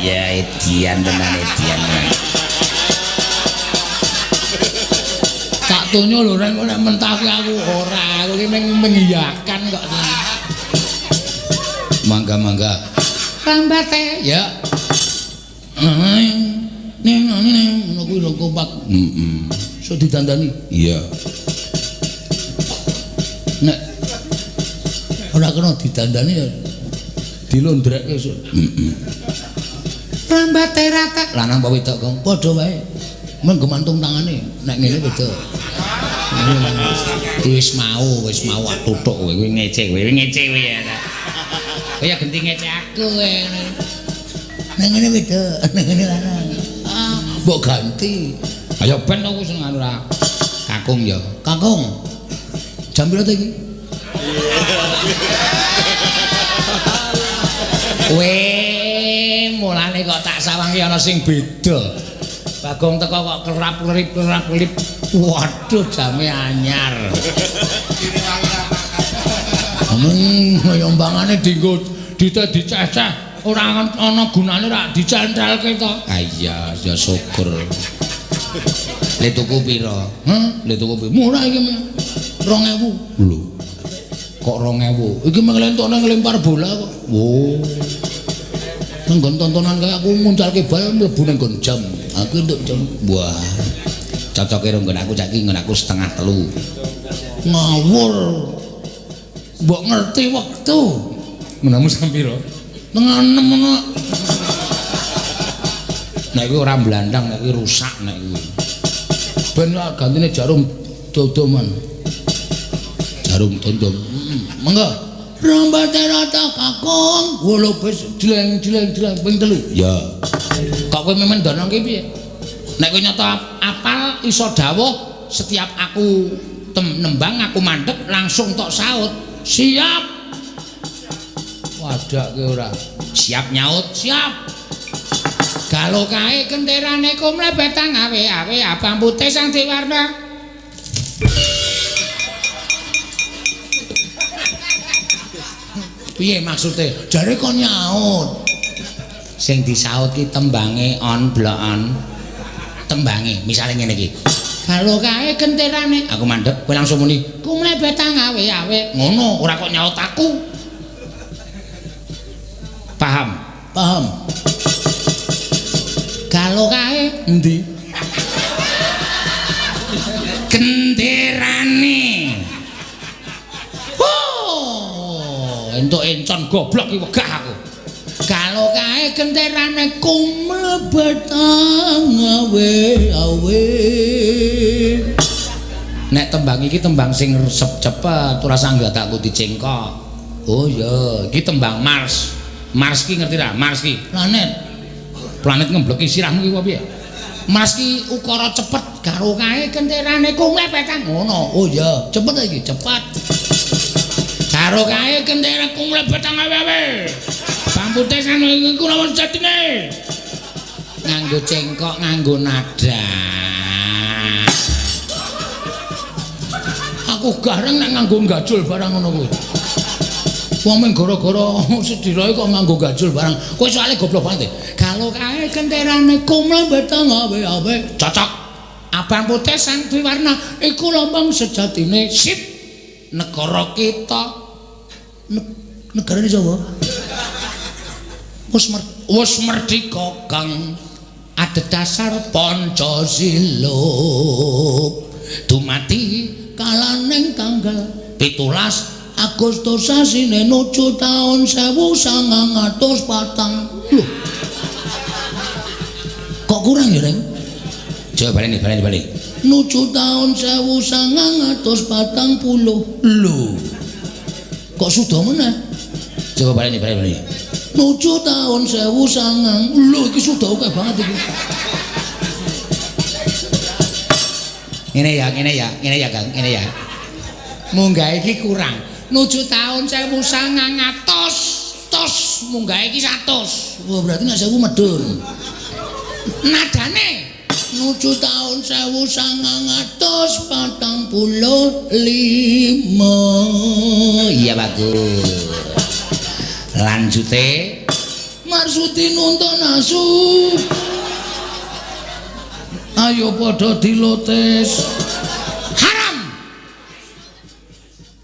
B: Ya edian tenan. Tak tunyo lho rek nek mentake aku ora, aku ki mengiyakan kok. Mangga. Rambate ya. Ning ngono kuwi lho kompak. So ditandani. Iya. Nek ora kena ditandani ya dilondrekke sok. Rambate rata. Lanang apa wedok, Kang? Padha wae. Men gemantung tangane. Nek ngene beda. Wis mau tutuk kowe ngece kowe ya. Kaya genti ngece aku kowe. Nek ngene beda, nek ngene lanang. Mbok ganti. Ayo ben aku sing anu ra. Kakung ya. Kakung. Jam pira iki? Weh, mulane kok tak sawangi ana sing beda. Bagong teko kok kerap-kerip. Waduh, jame anyar. Ngoyombangane dienggo diceceh, ora ana gunane rak dicentrelke to. Ah iya, ya syukur. Le tuku pira? Le tuku pira? Murah iki. 2.000 lho kok 2.000 iki menglentokne nglempar bola kok nenggon tontonan kaya aku muncalke bal mlebu nang nggon jam aku entuk jam wah cocoke nggon aku saiki nggon aku 2:30 ngawur mbok ngerti wektu menamu sampira 6 ngono nek kuwi ora blandang nek kuwi rusak nek kuwi ben gantine jarum dodoman jarum dondom. Monggo. Rambate rata kakung, lupis jleng ping 3. Ya. Kok kowe memen donongke piye? Nek kowe nyata apal iso dawuh setiap aku nembang aku mandeg langsung tok saut. Siap. Wadak kowe ora. Siap nyaut, siap. Kalau kae kenterane ku mlebetang awe-awe abang putih sang diwarna. Piye maksude? Jare kon nyaut. Sing disaut ki tembange on blok on. Tembange, misale ngene iki. Kalau kae genterane aku mandeg kowe langsung muni, "Ku mlebetang awe-awe." Ngono, ora kok nyaut aku. Paham? Paham? Kalau kae endi? Genderane. Oh, entuk encon goblok iki wegah aku. Kalau kae genderane kumlebetang awe. Nek tembang iki tembang sing cepet ora sangga takku dicengkok. Oh iya, iki tembang Mars. Mars ki ngerti ra? Mars ki planet ngembleki sirahmu ki apa piye? Mars ki ukara cepet karo kae genderane kumlepetang ngono. Oh iya, cepet iki, cepet. Karo kae genderane kumlepetang awe. Pambute sanu iku lawan jatine. Nganggo cengkok, nganggo nada. Aku gareng nek nganggo gajul barang ngono kuwi. Wong mung gara-gara sedirae kok nganggo gajul barang. Kowe soalé goblok banget. Kalau kae genderane kumlebetang awe. Cocok. Abang putih sang duwe warna iku lambang sejatine sip negara kita. Negarane sapa? Wis merdeka kang adhedhasar Pancasila. Dumadi kalaning tanggal 17 Agustus sasine nuju taun 1904. Lho. Kok kurang ya, Reng? Coba baleni. Nuju taun 1940. Lho. Kok sudah meneh? Coba baleni. Nuju taun 1900. Lho, iki sudah oke banget iki. Ngene ya, Kang. Munggah iki kurang. Nuju taun 1900. Tos munggah iki 100. Wah, berarti nek 1000 medun. Nadane nuju taun 1945. Iya bagus. Lanjute Marsudi nuntun asu. Ayo padha dilotes. Haram.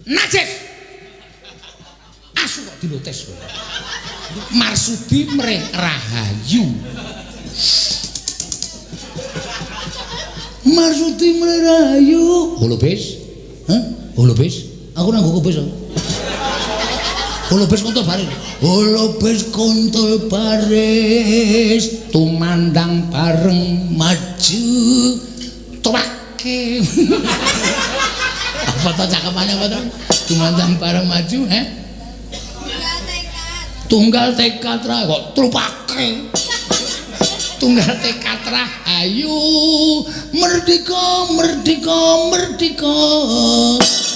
B: Najis. Asu kok dilotes. Marsudi mreh rahayu. Marsudi mreh rahayu. Holobes? Hah? Holobes? Aku nang nggo bes. Holobes kontol baris. Holobes kontol baris. Tumandang bareng maju. Tobake. Apa to cakepane apa to? Tumandang bareng maju, Tunggal tekad ra kok trupake. Tunggal tekad ra ayo merdeka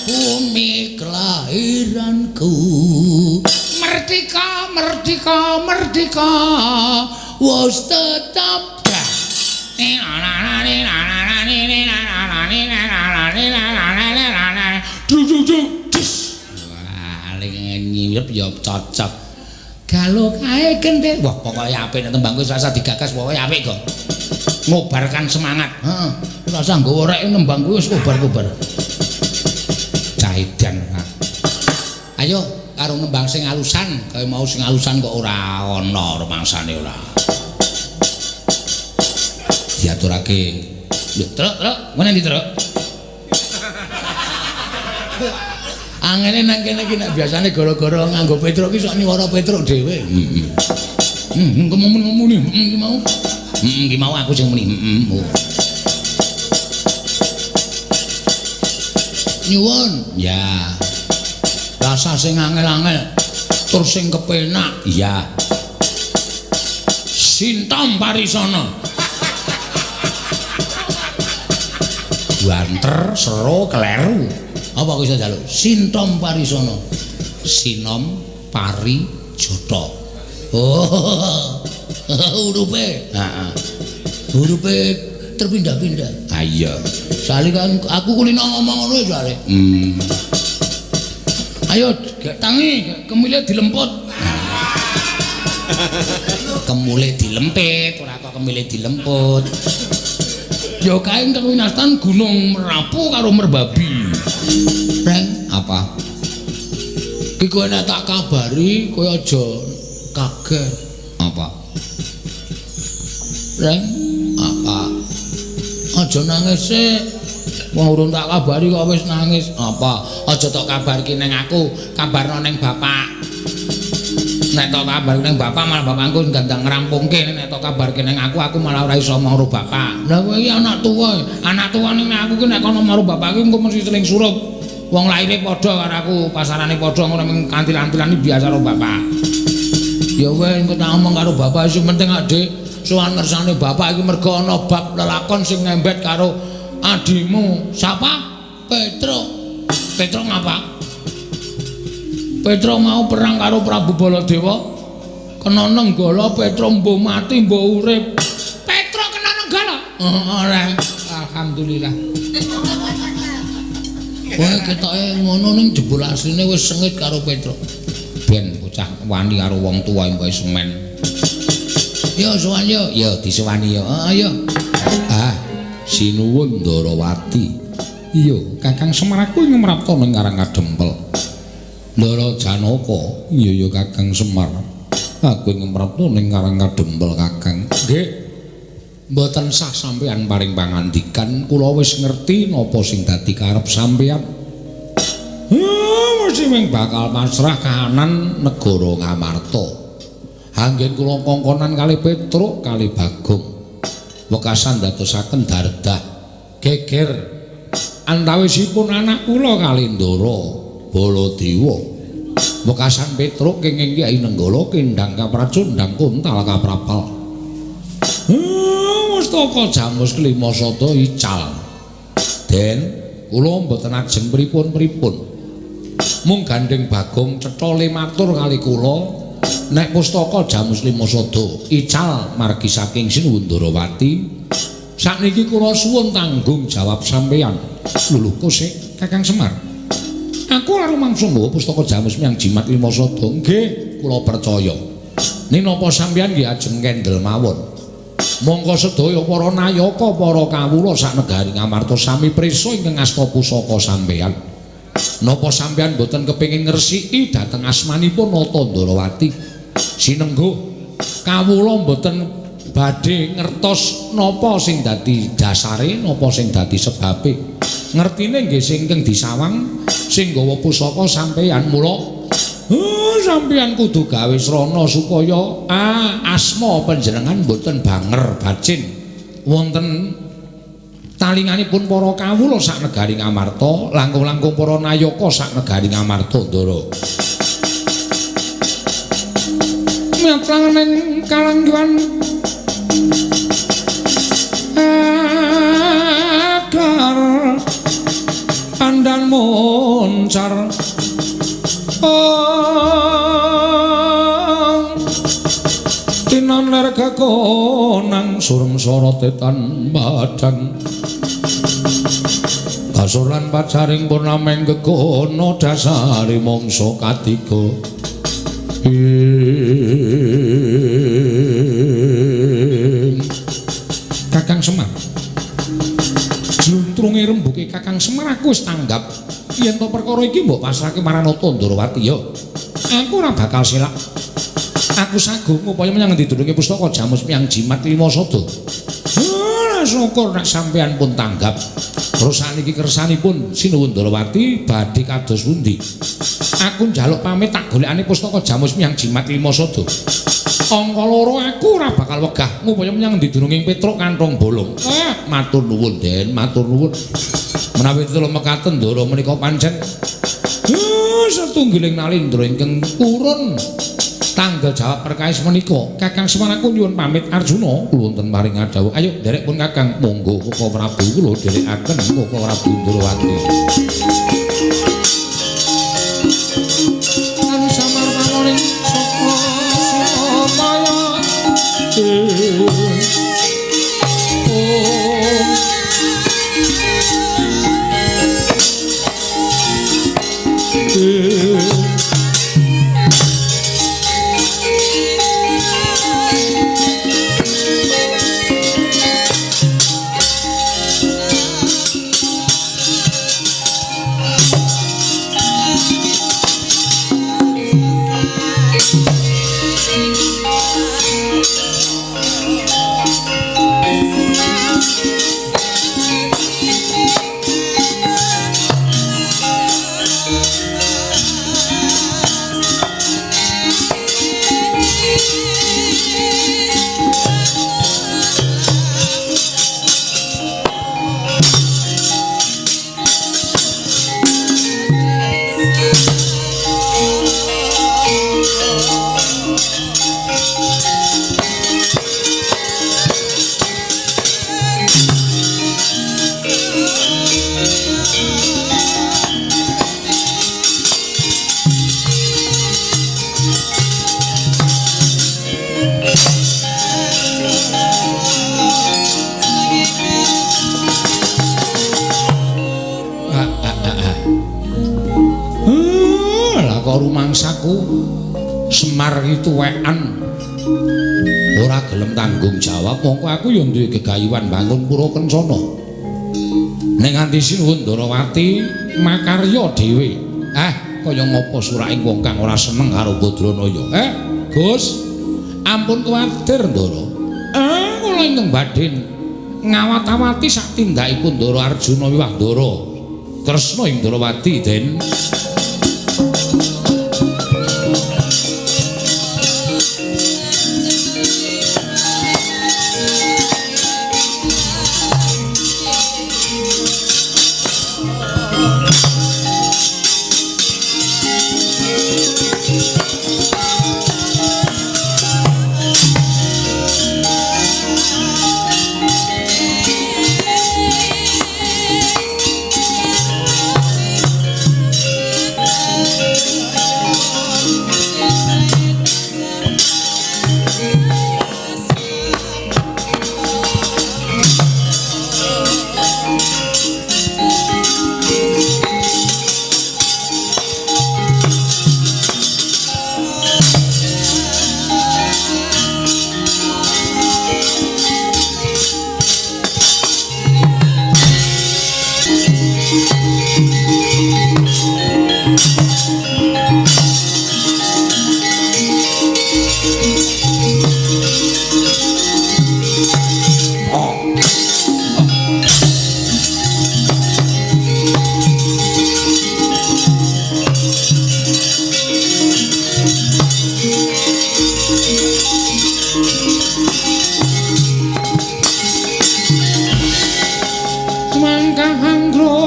B: bumi kelahiranku. Merdeka wis tetap nyirep ya cocok. Kalau kae gender, wah pokoknya apik nek tembang kuwi rasa digagas pokoknya apik kok. Ngobarkan semangat. Heeh. Ora usah nggowo rek nembang kuwi wis kobar-kobar. Caidan. Ayo karo nembang sing alusan, kaya mau sing alusan kok ora ana rumangsane ora. Diaturake. Lho, truk, ngene ndi truk? Angene nang kene iki nek biasane gara-gara nganggo petruk iki sok niwara petruk dhewe. Ngomong-ngomong iki mau. Iki mau aku sing muni. Nyuwun. Ya. Rasa sing angel-angel tur sing kepenak. Iya. Sintom parisana. Banter, sero, kleru. Apa kok iso njaluk? Sintom parisana. Sinom pari jotha. Oh. Hurufe. Heeh. Hurufe terpindah-pindah. Ah iya. Sale kan aku kulino ngomong ngono ya sale. Ayo tangi kemile dilemput. Kemule dilempit ora kok kemile dilemput. Ya kae teng winastan Gunung Merapu karo Merbabi. Reng, apa? Iki kowe nek tak kabari kowe aja kaget. Reng, apa? Aja nangis sih. Wong urung tak kabari kok wis nangis. Apa? Aja tok kabarki ning aku, kabarno ning bapak. Nek tok kabarki ning bapak malah bapakku gandang ngrampungke. Nek tok kabarki ning aku malah ora iso maro bapak. Lah kowe iki anak tuwa. Anak tuwa ning aku ki nek kono maro bapakku engko mesti seling surut. Wong laire padha karo aku, pasarane padha ngono mung kantil-kantilan biasa karo bapak. Ya wis engko tak omong karo bapak sing penting Dik, sowan ngersane bapak iki mergo ana bab lelakon sing ngembet karo adimu. Sapa? Petro. Petro ngapa? Petro mau perang karo Prabu Baladewa. Kena nenggala Petro mbuh mati mbuh urip. Petro kena nenggala? Ora. Alhamdulillah. Kowe ketoke ngono ning jebul asline wis sengit karo Petro. Ben bocah wani karo wong tuwa mbok semen. Yo sowan yo, yo disowani yo. Ayo.
A: Sinuwun Ndarawati. Iya, Kakang Semar aku ing mrapta ning Karang Kadempel. Ndara Janaka. Iya Kakang Semar. Aku ing mrapta ning Karang Kadempel Kakang. Nggih. Mboten sah sampeyan paring pangandikan, kula wis ngerti napa sing dadi karep sampeyan. Mesti mung bakal pasrah kahanan negara Ngamarta. Anggen kula kongkonan kali Petruk kali Bagong. Wekasan dadosaken dardah geger antawisipun anak kula kali Ndara Baladewa. Wekasan Petruk kenging Kyai Nenggala kendhang kapracundhang kuntal kaprapal. Mustaka Jamus Klima Sada ical. Den kula mboten ajeng pripun-pripun. Mung gandeng Bagong cetha matur kali kula. Nek pustaka Jamus Lima Sada ical margi saking Sinuwun Ndarawati, sakniki kula suwun tanggung jawab sampeyan. Lho kosek Kakang Semar. Aku ora rumangsa nggawa pustaka Jamus Miang Jimat Lima Sada. Nggih, kula percaya. Ning napa sampeyan nggih ajeng kendel mawon. Monggo sedaya para nayaka, para kawula sak negari Ngamarta sami prisa ingkang asta pusaka sampeyan. Napa sampeyan boten kepengin ngresiki dhateng asmanipun Nata Ndarawati? Sinengguh kawula boten badhe ngertos napa sing dadi dasare, napa sing dadi sebabe. Ngertine nggih sing keng disawang sing nggawa pusaka sampeyan mula sampeyan kudu gawe srana supaya asma panjenengan boten banger bacin wonten talinganipun para kawula sak negari Ngamarta, langkung-langkung para nayaka sak negari Ngamarta Ndara. Matranganing kalangguan akar pandan moncar tinan lerga konang surem sorotetan badan kasuran pacaring purnameng gegono dasari mongso katiga Kakang Semar jluntrunge rembuke Kakang Semar aku wis tanggap yen to perkara iki mbok pasrahke marang Nata Ndarawati ya aku ora bakal silak aku sagung upaya menyang didulunge pustaka Jamus Miang Jimat Lima Sada syukur nek sampeyan pun tanggap terus saniki kersanipun Sinuwun Ndarawati badhe kados pundi aku njaluk pamit tak golekane pustaka Jamus Miang Jimat Lima Sada angka loro aku ora bakal wegah ngupaya menyang didulunging Petruk kantong bolong matur nuwun Den matur nuwun menawi tetelo mekaten Ndara menika pancen satunggiling nalindra ingkang purun tanggal jawab perkawis menika Kakang Semar aku nyuwun pamit Arjuna kula wonten paring dawuh ayo derek pun Kakang monggo Koko Prabu kula dherekaken Koko Prabu Ndarawati kan Semar panoring sapa supaya rasaku Semar iki tuwekan ora gelem tanggung jawab mongko aku ya duwe gegayuhan bangun pura kencana ning nganti sinuwun Ndarawati makarya dhewe kaya ngapa suraking wong kang ora seneng karo Badranaya Gus ampun kuwatir Ndara kula ingkang badhe ngawat-awati sak tindakipun Ndara Arjuna wiwah Ndara Kresna ing Ndarawati Den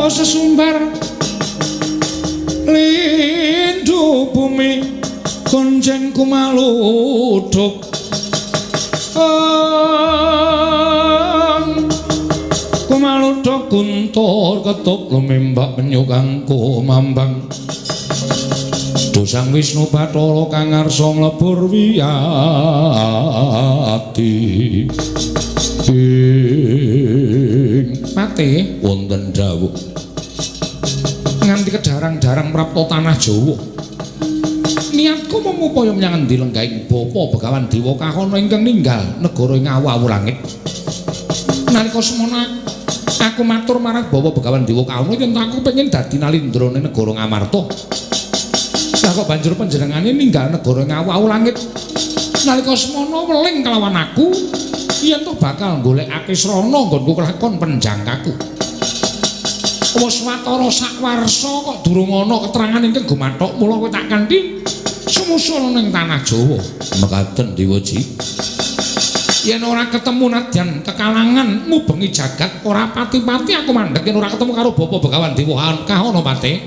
A: sesumbar lindu bumi konjeng kumaluduk kumaluduk guntur ketuk lumimbak penyukang kumambang Dosang Wisnu Bathara kang ngarsa nglebur wiyati Pate wonten dawuh nganti kedarang-darang prapta tanah Jawa niatku mung upaya menyang endi lenggahing Bapa Begawan Dewa Kahana ingkang ninggal negara ing awu-awu langit nalika semana aku matur marang Bapa Begawan Dewa Kahana yen aku pengin dadi nalindrane negara Ngamarta lah kok banjur panjenengane ninggal negara ing awu-awu langit nalika semana weling kelawan aku yen to bakal golekake srana nggonku kelakon penjangkaku wis watara sakwarsa kok durung ana keterangan ingkang gumathok mula kowe tak kanthi sumusul ning tanah Jawa mekaten Dewaji yen ora ketemu nadyan kekalangan ngubengi jagat ora pati-pati aku mandheg yen ora ketemu karo Bapa Begawan Dewa Kahana Pate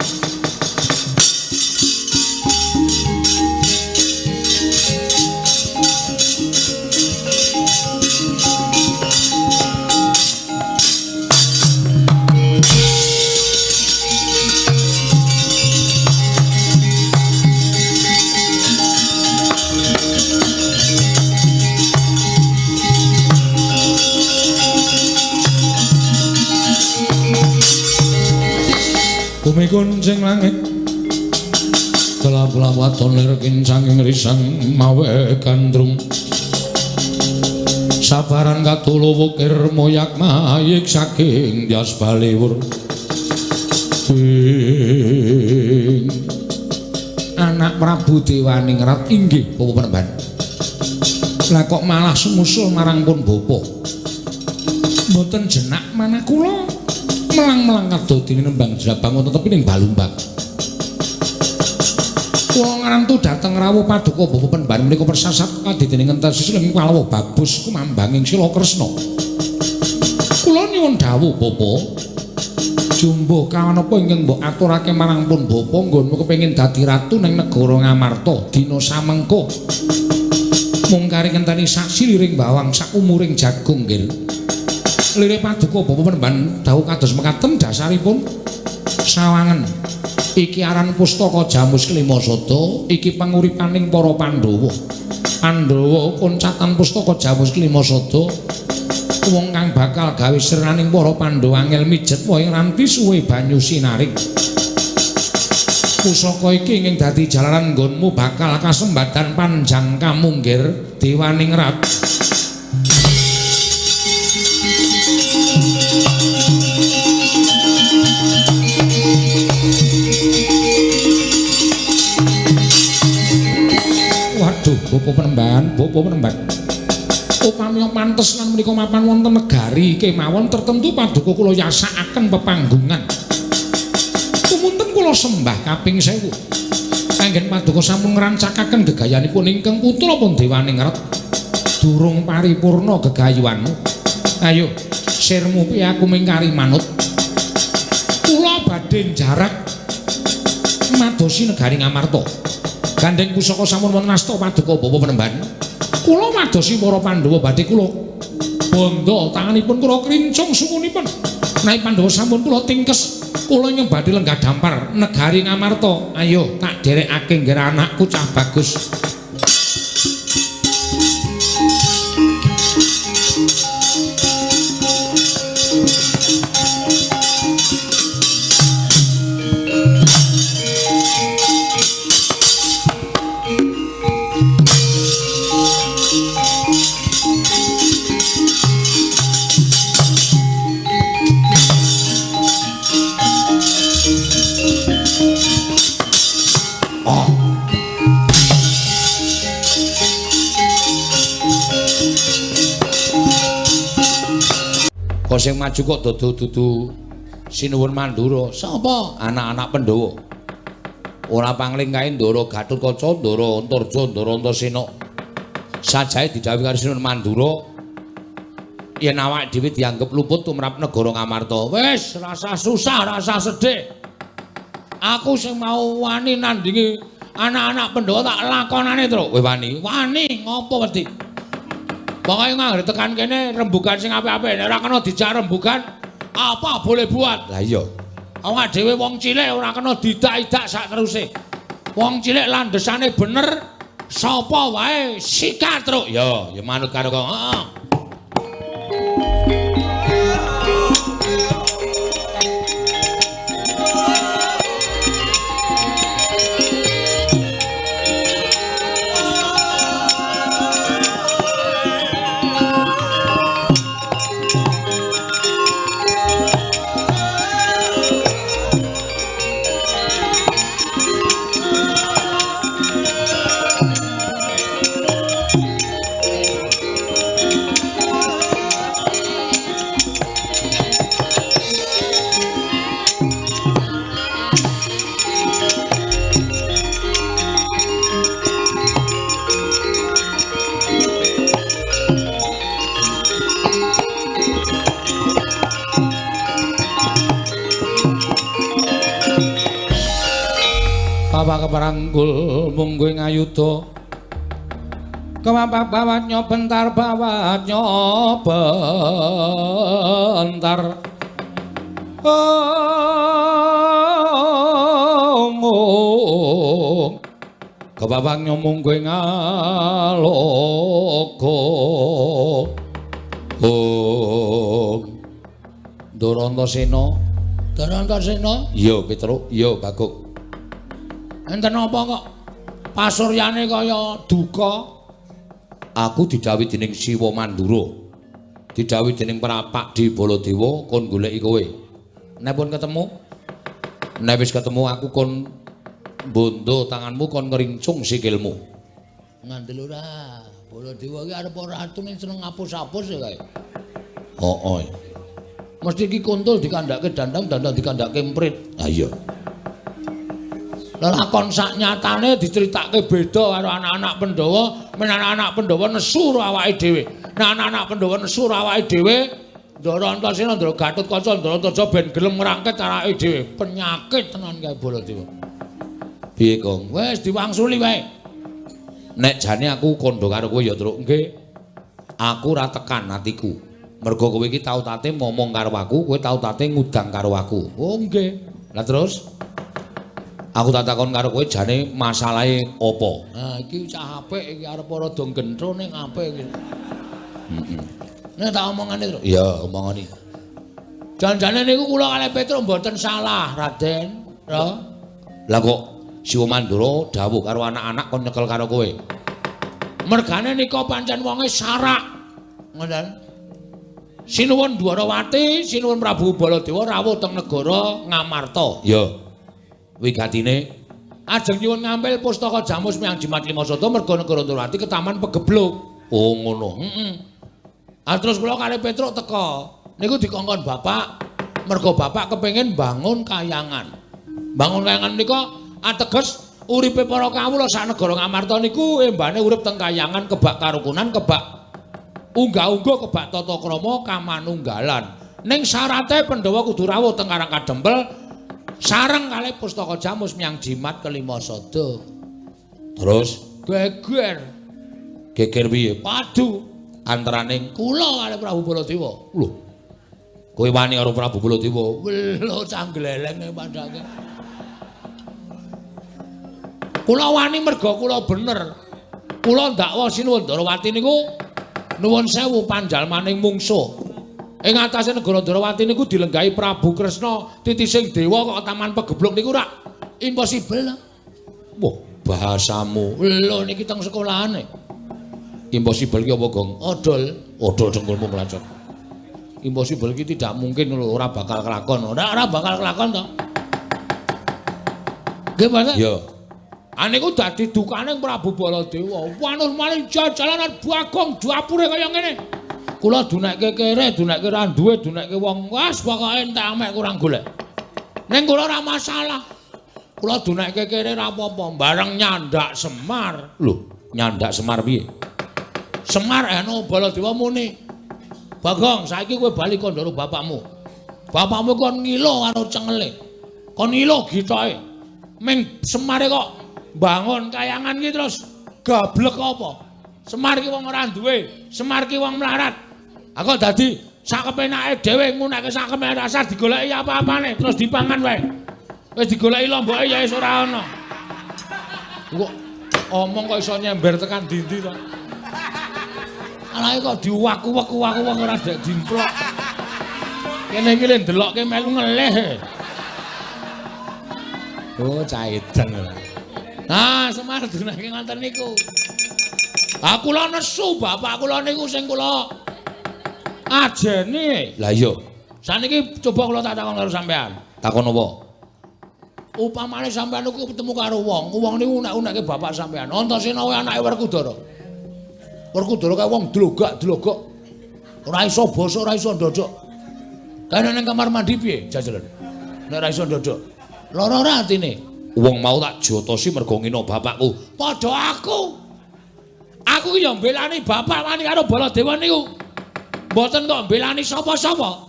A: bumi kunjing langit gelap-gelap waton lir kincanging risang mawe gandrung sabaran katulo wukir moyak mayik saking dias baliwur anak Prabu Dewaningrat inggih Bapak Penemban lah kok malah sumusul marang pun Bapa mboten jenak manah kula melang-melang kadodine nembang jabang wonten tepi ning Balumbak. Kula ngrantu dhateng rawuh paduka Bapa Penemban menika persasat kadidene ngenten sisileng kalawuh babus kumambanging Sila Kresna. Kula nyuwun dawuh Bapa. Jumbo kawan apa ingkang mbok aturake marang pun Bapa nggonmu kepengin dadi ratu ning negara Ngamarta dina samengko. Mung kari ngenteni sak siliring bawang sak umuring jagung nggih. Lire paduka Bapa Penemban dawuh kados mekaten dasaripun sawangen iki aran pustaka Jamus Klimasada iki panguripaning para Pandhawa Pandhawa koncatan pustaka Jamus Klimasada wong kang bakal gawe seraning para Pandhawa angel mijet wae nganti suwe banyu sinaring Pusaka iki ing dadi jalaran nggonmu bakal kasembatan panjang kamunggir Dewaningrat. Waduh, Bapak Penemban. Upami pantes lan menika mapan wonten negari kemawon tertentu paduka kula yasakaken pepanggungan. Kumunten kula sembah kaping 1000. Kanggen paduka sampun ngrancakaken gegayanipun ingkang putra pun Dewaningrat. Durung paripurna gegayuhanmu. Ayo, sirmu piye aku mingkari manut. Kula badhe jarak madosi negari Ngamarta. Gandeng pusaka sampun wonten asta paduka Bapak Penemban. Kula madosi para Pandhawa badhe kula bondo tanganipun kula krincung sukunipun. Menawi Pandhawa sampun kula tingkes, kula nyeng badhe lenggah dampar negari Ngamarta. Ayo tak derekake ngger anakku cah bagus. Kok sing maju kok dudu Sinuwun Mandura. Sapa? Anak-anak Pandhawa. Ora pangling kae Ndara Gatotkaca, Ndara Antarja, Ndara Antasena. Sajae didhawuhi karo Sinuwun Mandura yen awake dhewe dianggep luput tumrap negara Ngamarta. Wis, rasa susah, rasa sedih. Aku sing mau wani nandingi anak-anak Pandhawa tak lakonane, Tru. Kowe wani? Wani, ngopo wedi? Pokoke nganggo tekan kene rembugan sing apik-apik, nek ora kena dijak rembugan, apa boleh buat? Lah iya. Awak dhewe wong cilik ora kena didak-idak sak teruse. Wong cilik landesane bener, sapa wae sikat, Truk. Ya manut karo kok. Heeh. Keparanggul mungguing ayuda kewapak bawatnya bentar bawatnya bentar kewawaknya mungguing aloka Ndara Antasena. Iya Petruk, iya Bagong. Enten apa kok pasuryane kaya duka? Aku didhawuhi dening Siwa Mandura. Didhawuhi dening Prapak Di Baladewa kon goleki kowe. Nek pun ketemu, nek wis ketemu aku kon bondo tanganmu kon ngerincung sikilmu. Ngandel ora, Baladewa iki arep ora atune seneng ngapus-apus ya kae. Hooh. Mesti iki kuntul dikandhake dandang dikandhake emprit. Ha iya. Lakon sak nyatane diceritake beda karo anak-anak Pandhawa, men anak-anak Pandhawa nesu awake dhewe. Nah anak-anak Pandhawa nesu awake dhewe, Ndara Antasena, Ndara Gatotkaca, Ndara Antarja ben gelem ngrangket awake dhewe. Penyakit tenan kae Baladewa. Piye, Kong? Wis diwangsuli wae. Nek jane aku kandha karo kowe ya, Truk. Nggih. Aku ora tekan atiku. Mergo kowe iki tau tate ngomong karo aku, kowe tau tate ngudang karo aku. Oh, nggih. Lah terus aku tak takon karo kowe jane masalahe apa? Nah, iki cah apik iki arep rada gendro ning apik iki. Heeh. Nek tak omongane, Truk. Iya, omongane. Jan-jane niku kula kalih Petruk mboten salah, Raden. Lah kok Siwa Mandura dawuh karo anak-anak kon nyekel karo kowe.
B: Mergane nika pancen wonge sarak. Ngoten. Sinuwun Dwarawati, sinuwun Prabu Baladewa rawuh teng negara Ngamarta.
A: Ya. Wigatine
B: Ajeng nyuwun ngambil pustaka Jamus Miang Jimat Limasada merga negara Dwarawati ketaman pegebluk.
A: oh ngono.
B: Heeh. Terus kula kalih Petruk teka. Niku dikongkon bapak. Merga bapak kepengin bangun kayangan. Bangun kayangan nika ateges uripe para kawula sak negara Ngamarta niku embane urip teng kayangan kebak karukunan, kebak unggah-ungguh, kebak tata krama kamanunggalan. Ning syarate Pandhawa kudu rawuh teng Karang Kadempel sareng kalih pustaka Jamus Miang Jimat Kalimasada.
A: Terus
B: Geger
A: geger piye?
B: padu
A: Antaraning
B: kula kalih Prabu Baladewa.
A: lho. Kowe wani karo Prabu Baladewa?
B: Welo canggleleng padake. Kula wani merga kula bener. Kula ndakwa sinuwun Darawati niku nuwun sewu panjalmaning mungsuh. Ing atase negara Darawati niku dilenggahi Prabu Kresna titising dewa kok taman pegebluk niku rak impossible.
A: Wah, bahasamu.
B: Lho niki teng sekolahane.
A: Impossible ki apa, Gong?
B: Odol.
A: Odol dengkulmu melancong.
B: Impossible ki tidak mungkin lho, ora bakal kelakon. Ora bakal kelakon to. Nggih, Mas.
A: Ya.
B: Aniku dadi dukaning Prabu Baladewa. Wanus maling jalanan bagong dapure kaya ngene. Kula dunekke kere, dunekke ra duwe, dunekke wong wis pokoke entek amek kurang golek. Ning kula ora masalah. Kula dunekke kere ra apa-apa, bareng nyandak Semar.
A: Lho, nyandak Semar piye?
B: Semar eno Baladewa muni. Bagong, saiki kowe bali kandhara bapakmu. Bapakmu kon ngilo karo cengele. Kon ngilo gitoke. Ming Semare kok bangun kayangan ki terus gablek apa? Semar ki wong ora duwe, Semar ki wong melarat. Aku dadi sak kepenake dhewe ngunekke sak kepenake rasa digoleki apa-apane terus dipangan wae. Wis digoleki lomboke ya wis ora ana. Kok omong kok iso nyember tekan dindi to. Alae kok diwaku-waku ora dek dimplok. Kene iki le ndelokke melu ngelih. Oh, caedeng. Nah, Semar dunake ngoten niku. Aku kula nesu bapak kula niku sing kula ajeni.
A: Lah iya,
B: Saniki coba kula tak takon karo sampean.
A: takon apa?
B: Upamane sampean niku ketemu karo wong niku unek-unekke bapak sampean. Antasena wae anake Werkudara. Werkudara kae wong dlogak-dlogok. Ora iso basa, ora iso ndodok. Kene ning kamar mandi piye jajelen? Nek ora iso ndodok. Lara ora atine.
A: Wong mau tak jotosi mergo ngino bapakku.
B: Padha aku. Aku ya mbelani bapak wani karo Baladewa niku. Mboten kok mbelani sapa-sapa.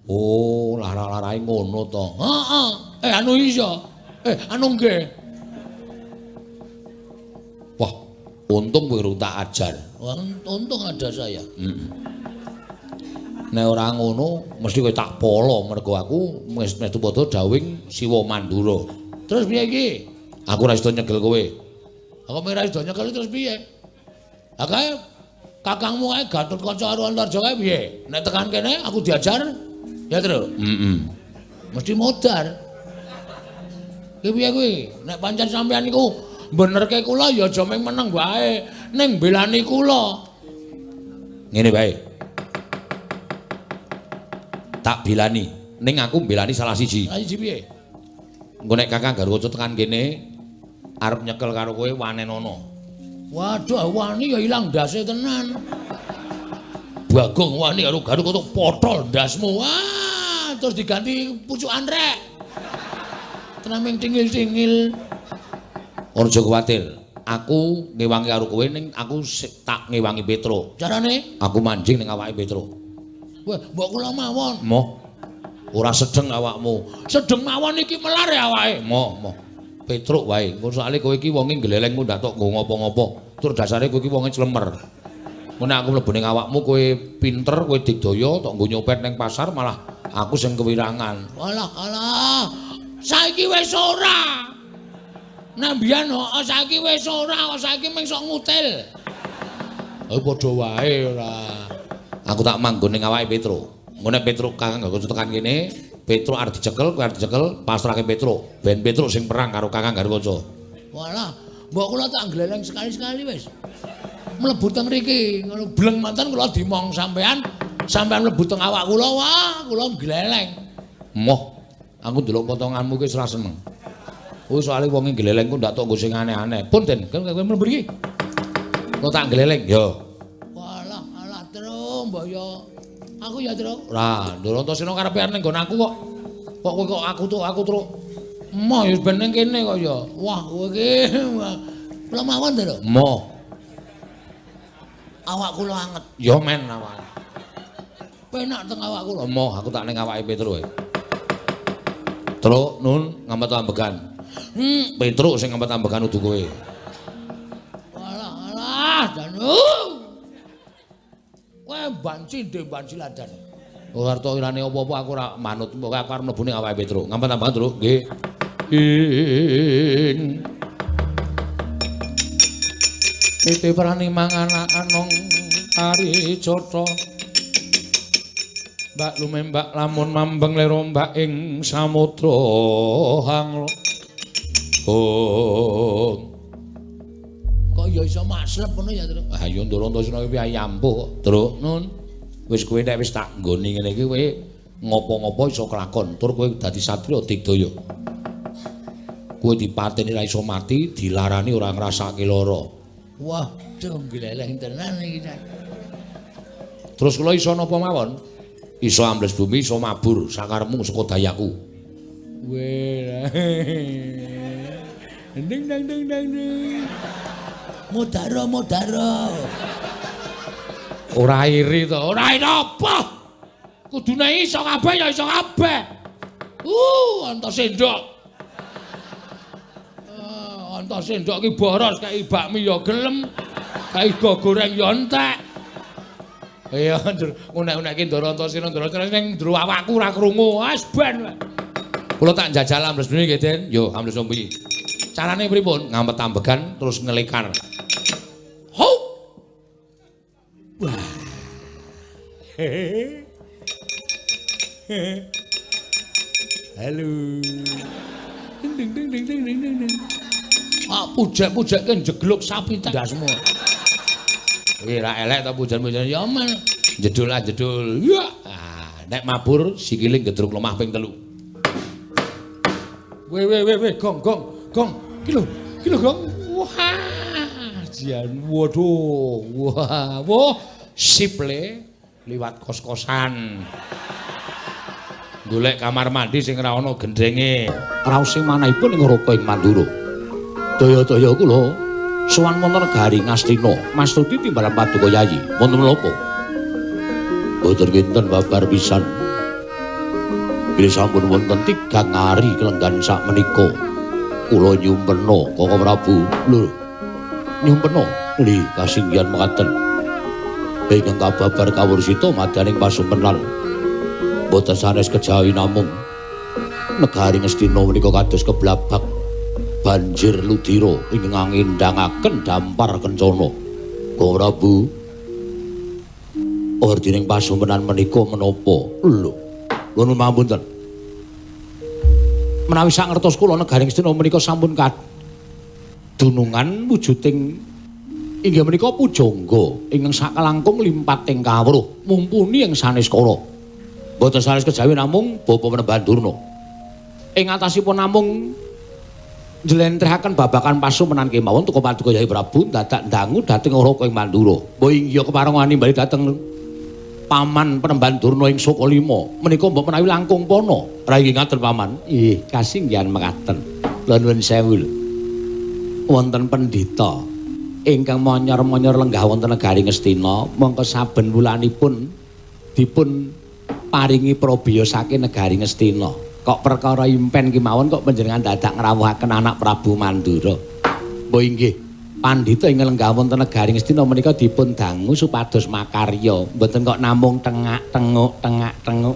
A: Oh, lara-larae ngono to.
B: Heeh. Anu iya. Anu nggih.
A: Wah, untung kowe urung tak ajar.
B: Wah, untung ada saya.
A: Nek ora ngono, mesti kowe tak polo mergo aku wis metu padha dawing Siwa Mandura.
B: Terus piye iki?
A: Aku ora iso nyegel kowe.
B: Aku ora iso nyekeli terus piye? Lah kae kakangmu kae Gatot Kaca karo Antarja kae piye? Nek tekan kene aku diajar. Ya, Tru. Mesti modar. Ki piye kuwi? Nek pancen sampean niku benerke kula ya aja ming meneng wae, ning belani kula.
A: Ngene bae. Tak bilani, ning aku mbelani salah siji.
B: Lah iki piye?
A: Engko nek Kakang Garwaca tekan kene arep nyekel karo kowe wanenono.
B: Waduh, wani ya ilang ndase tenan.
A: Bagong wani karo Garwaca
B: Potol ndasmu. Wah, terus diganti pucukan rek. Tenaming tingil-tingil.
A: Ora aja kuwatir. Aku ngewangi karo kowe ning aku tak ngewangi Petruk.
B: Carane?
A: Aku manjing ning awake Petruk.
B: Wah, mbok kula mawon.
A: Moh. Ora sedeng awakmu.
B: Sedeng mawon iki melar ya awake.
A: Moh. Petruk wae. Engko soalé kowe iki wonge glelengmu ndak tok nggo ngopo-ngopo. Tur dasare kowe iki wonge clemer. Mun aku mlebu ning awakmu kowe pinter, kowe digdaya tok nggo nyopet ning pasar malah aku sing kewirangan.
B: Alah. Saiki wis ora. Nek mbiyen saiki wis ora, saiki mung sok ngutil. Padha wae ora.
A: Aku tak manggon ning awake Petruk. Engko nek Petruk Kakang Garwaca tekan kene, Petruk arep dicekel, kowe arep dicekel, pasrahke Petruk. Ben Petruk sing perang karo Kakang Garwaca.
B: Walah, mbok kula tak gleleng sekali-sekali wis. Mlebu teng mriki, ngono bleng manten kula dimong sampean mlebu teng awak kula, wah, kula gleleng.
A: Moh, aku ndelok potonganmu ki ora seneng. Kuwi soalé wong gleleng ku ndak tok nggo sing aneh-aneh. Pun Den, kowe mlebu mriki. Kok tak gleleng, yo.
B: Walah, alah terus mbok yo. Aku ya terus.
A: Lah, Ndurantasena karepe ning nggon aku kok. Kok kowe kok aku terus. Moh ya ben ning kene kok ya. Wah, kowe iki kula mawon to lho. Moh.
B: Awak kula anget.
A: Ya men awak.
B: Penak teng awak kula.
A: Moh, aku tak ning awake Petruk. Truk nun ngampet ambegan. Petruk sing ngampet ambegan udu kowe.
B: Alah, Danu. Kowe banci ndek banci ladan.
A: Ora arto irane apa-apa aku ora manut, pokoke aku arep mlebu ning awake Petruk. Ngampet ambegan, Truk. Nggih. Iti prani mangan anong ari cotha. Mbak lumembak lamun mambeng lero mbak ing samudra hang. Oh.
B: Kok ya iso maslep ngono ya, Truk?
A: Ah ya Ndurantasena kuwi ayampuh kok, Truk. Nun. Wis kowe nek wis tak nggoni ngene iki kowe ngopo-ngopo iso kelakon, tur kowe dadi satriya digdaya. Kowe dipateni ra iso mati, dilarani ora ngrasake lara.
B: Wah, cung gleleng tenan iki.
A: Terus kula iso napa mawon? Iso ambles bumi, iso mabur sakarepmu saka dayaku.
B: Weh. Ding dang ding dang ding. Modaro.
A: Ora iri to, ora iri apa? Kudune iso kabeh ya iso kabeh. Antos sendok. Antos sendok ki boros kaya bakmi ya gelem. Kaya go goreng ya entek. Iya, unek-unek Ndurantasena ning ndro awakku ora krungu. Wis ben. Kula tak njajal ambles bumi nggih, Den. Yo, ambles bumi. Carane pripun? Ngampet ambegan terus ngelikar. Hop. Wah. Halo. Ding ding ding ding ding ding. Ah, pujek-pujekke jegluk sapi tasmu. Kuwi ra elek ta pujan-pujan ya men. Jedul. Ya. Nek mabur sikile gedruk lemah ping 3. Weh, gong. Ki lho, gong. Wah, jian. Waduh. Wah, sip le liwat kos-kosan. Golek kamar mandi sing ora ana gendenge. Raos sing manahipun ing Raka ing Mandura. Daya-daya kula sowan wonten negari Ngastina, mastuti timbalan Paduka Yayi. Wonten menapa? Boten kinten babar pisan. Bilih sampun wonten 3 hari kelenggan sak menika. Kula nyumpena Kakang Prabu. Lho. Nyumpena li kasinggihan mekaten. Ingkang kababar kawursita madaning pasumpenan. Boten sanes kejawi namung negari Ngastina menika kados keblabak banjir ludira ingkang ngendhangaken dampar kencana. Kakang Prabu, ordining pasumpenan menika menapa? Lho, nuwun pamunten. Menawi sak ngertos kula negari Ngastina menika sampun kadunungan wujuding inggih menika pujangga ingkang sakalangkung limpah ing kawruh mumpuni ing sanes kala. Boten sanes kejawi namung Bapa Penembahan Durna. Ing atasipun namung njlentrehaken babakan pasumpenan kemawon teka Paduka Yayi Prabu dadak ndangu dhateng Raka ing Mandura. Mbok inggih keparengan nimbali dhateng Paman Penembahan Durna ing Sukalima. Menika mbok menawi langkung pana. Ra inggih ngaten Paman. Nggih, kasinggihan mekaten. Kula nuwun sewu. Wonten pendhita ingkang monyor-monyor lenggah wonten negari Ngastina, mongko saben wulanipun dipun paringi prabeya saking negari Ngastina. Kok perkara impen kemawon kok panjenengan dadak ngrawuhaken anak Prabu Mandura. Mbok inggih, pandhita ing lenggah wonten negari Ngastina menika dipun dangu supados makarya, mboten kok namung tengak-tenguk.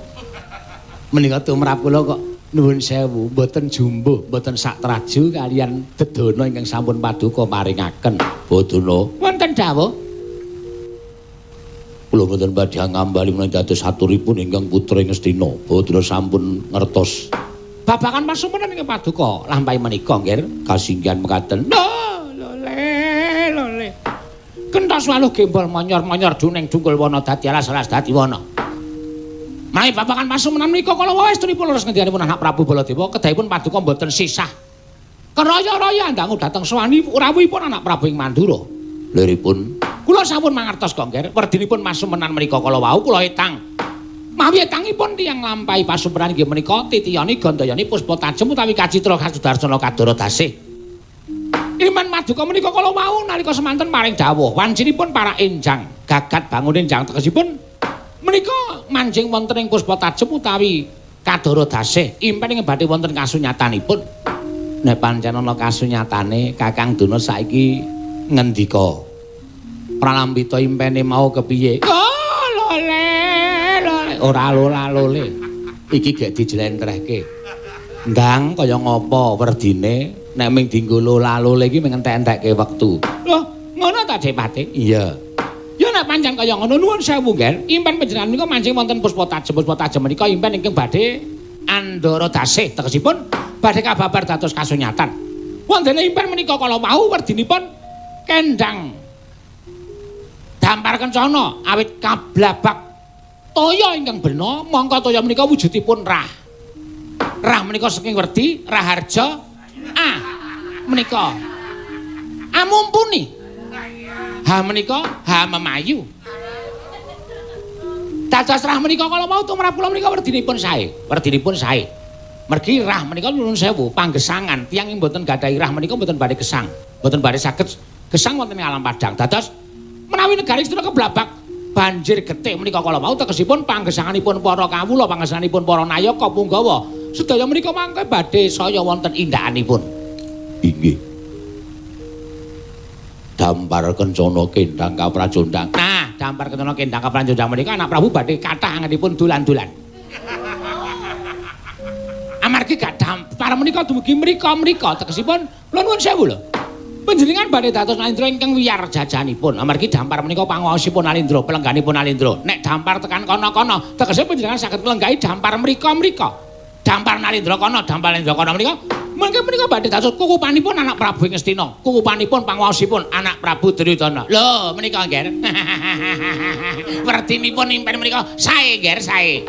A: Menika tumrap kula kok nuwun sewu, mboten jumbuh, mboten sak traju kalian dedana ingkang sampun Paduka paringaken. Bodana wonten dawuh. Kula boten badhe ngambali menawi dados saturipun ingkang putra Ngastina. Badra sampun ngertos babakan pasumenan ing paduka lampahi menika nggih kasinggihan mekaten. Lole. Kentos waluh gembol monyor-monyor duning dungkul wana dadi alas-alas dadi wana. Menawi babakan pasumenan menika kala wis tripun leres ngendikanipun anak Prabu Baladewa kedahipun paduka boten sisah. Keraya-raya ndangu dhateng sowani rawuhipun anak Prabu ing Mandura. Liripun kula sampun mangertos kok nggih werdinipun pasumenan menika kala wau kula etang. Mawi etangipun tiyang lampahi pasumenan inggih menika titiyani gandayani puspa tajem utawi kacitra kasudarsana kadara dasih. Iman maduka menika kala wau nalika semanten paring dawuh wancinipun para enjang gagat bangun enjang tegesipun menika manjing wonten ing puspa tajem utawi kadara dasih impen ing badhe wonten kasunyatanipun. Nek pancen ana kasunyatane Kakang Duna saiki ngendika pralambita impene mau kepiye? Ora lole. Iki gek dijlentrehke. Ndang kaya ngopo werdine nek ming dienggo lole iki ming entek-entekke wektu. Loh, ngono ta Depati? Iya. Ya nek pancen kaya ngono nuwun sewu nggih. Impen panjenengan menika mancing wonten puspa tajem menika impen ingkang badhe andara dasih tegesipun badhe kababar dados kasunyatan. Wondene impen menika kala wau werdinipun kendang dampar kencana awit kablabak toya ingkang bena mongko toya menika wujudipun rah. Rah menika saking werdi raharja menika amumpuni. Ha menika ha memayu. Dados rah menika kala mau tumrap kula menika werdinipun sae. Mergi rah menika nuwun sewu panggesangan tiyang ing mboten gadhahi rah menika mboten badhe gesang. Mboten badhe saged gesang wonten ing alam padang. Dados menawi negari Astina keblabak banjir getih menika kala wau tegesipun panggesanganipun para kawula, panggesanganipun para nayaka punggawa sedaya menika mangke badhe saya wonten indakanipun. Inggih. Dampar kencana kendang kaprajondang. Nah, dampar kencana kendang kaprajondang menika anak Prabu badhe kathah angenipun dulan-dulan. Amargi gak dampar menika dumugi mrika tegesipun kula nuwun sewu lho. Panjenengan badhe dados Nalindra ingkang wiyar jajanipun. Amargi dampar menika panguwaosipun Nalindra, pelengganipun Nalindra. Nek dampar tekan kono-kono, tegese panjenengan saged nglenggahi dampar mrika-mrika. Dampar Nalindra kono, dampar Nalindra kono menika mengke menika badhe dados kukupanipun anak Prabu Ngastina, kukupanipun panguwaosipun anak Prabu Duryudana. Lho, menika nggih. Werdinipun impen menika sae nggih, sae.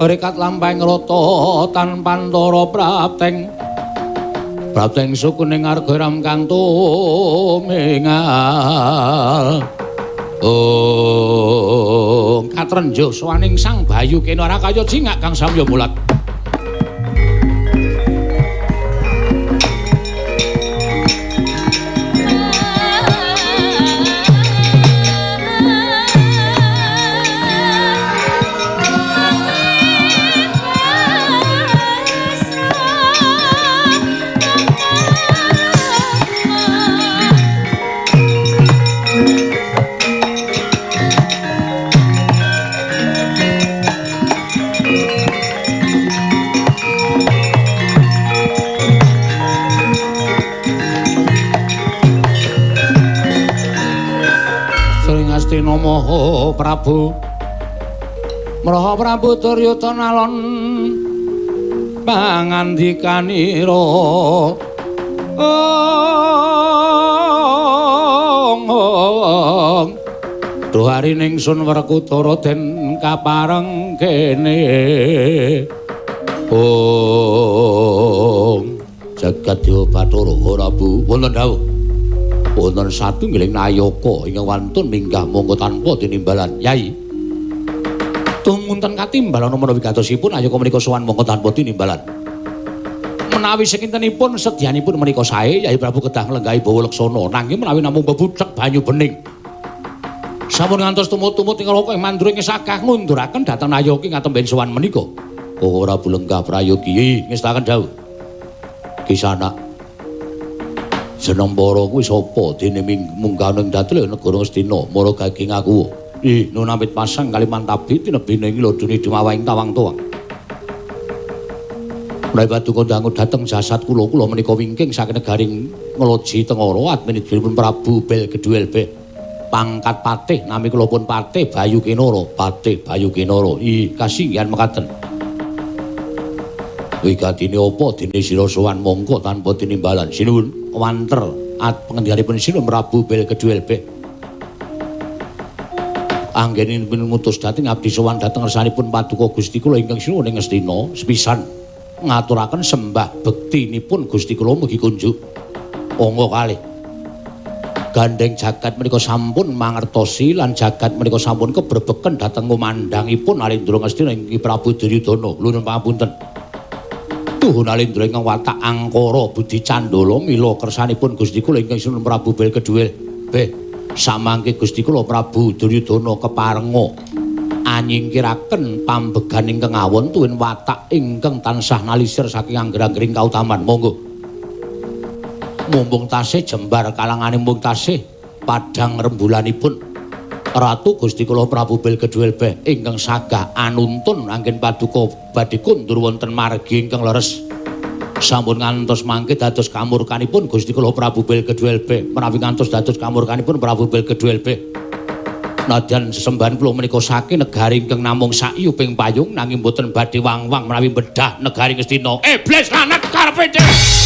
A: Rekat lampahing rata tan Pantara Prapteng sukuning argaram kang tumingal. Katrenjo sawaning Sang Bayu kena ora kaya jingak kang samya mulat. Maha Prabu Maha Prabu Duryudana alon pangandikanira Duhari ningsun Werkudara den kapareng kene jagat Dewa Bathara Prabu wonten dawuh wonten satunggiling nayaka ingkang wantun minggah monggo tanpa tinimbalan. Yai. Tumunten katimbalan menawi gatosipun ayaka menika sowan monggo tanpa tinimbalan. Menawi sekintenipun sedyanipun menika sae, Yai Prabu kedah nglenggahi bawa leksana nanging menawi namung bebucek banyu bening. Sampun ngantos tumut-tumut ing raka ing mandura ing sakah ngunduraken dhateng nayaki ngatemben sowan menika. Ora bulenggah prayogi ngestaken dawuh. Kisana Senembara kuwi sapa dene munggah ning datul negara Ngastina mara gaging aku. Nunamit pasang Kalimantabi tinebine iki lho dene dumawahing tawang-tawang. Menawi paduka dangu dhateng jasad kula menika wingking saking negaring Ngloji Tengara adminipun Prabu Belgeduel B. Pangkat patih nami kula pun Patih Bayu Kinara, Patih Bayu Kinara. Kasinggihan mekaten. Wigatine apa dene sira sowan mongko tanpa tinimbalan sinuwun wanter pengendikanipun Sinuwun Prabu Belgeduel B. Anggenipun ngutus dhateng abdi sowan dhateng ngersanipun paduka Gusti kula ingkang sinuwun ing Ngastina sepisan ngaturaken sembah bektinipun Gusti kula mugi kunjuk angka kalih. Gandeng jagat menika sampun mangertosi lan jagat menika sampun kebrebeken dhateng kumandhangipun Alendra Ngastina inggih Prabu Duryudana. Nuwun pamunten. Tuhu Alendra ingkang watak angkara budi candala mila kersanipun Gusti kula ingkang sinuwun Prabu Belgeduel B. Samangke Gusti kula Prabu Duryudana keparenga anyingkiraken pambegan ingkang awon tuwin watak ingkang tansah nalisir saking angger-anggering kautaman. Monggo. Mumpung tasih jembar kalangane mumpung tasih padhang rembulanipun Ratu Gusti kula Prabu Belgeduel B ingkang sagah anuntun anggen paduka badhe kundur wonten margi ingkang leres sampun ngantos mangke dados kamurkanipun Gusti kula Prabu Belgeduel B menawi ngantos dados kamurkanipun Prabu Belgeduel B. Nadyan sesembahan kula menika saking negari ingkang namung sakyuping payung nanging boten badhe wang-wang menawi bedah negari Ngastina. Iblis lanat karepe dhewe.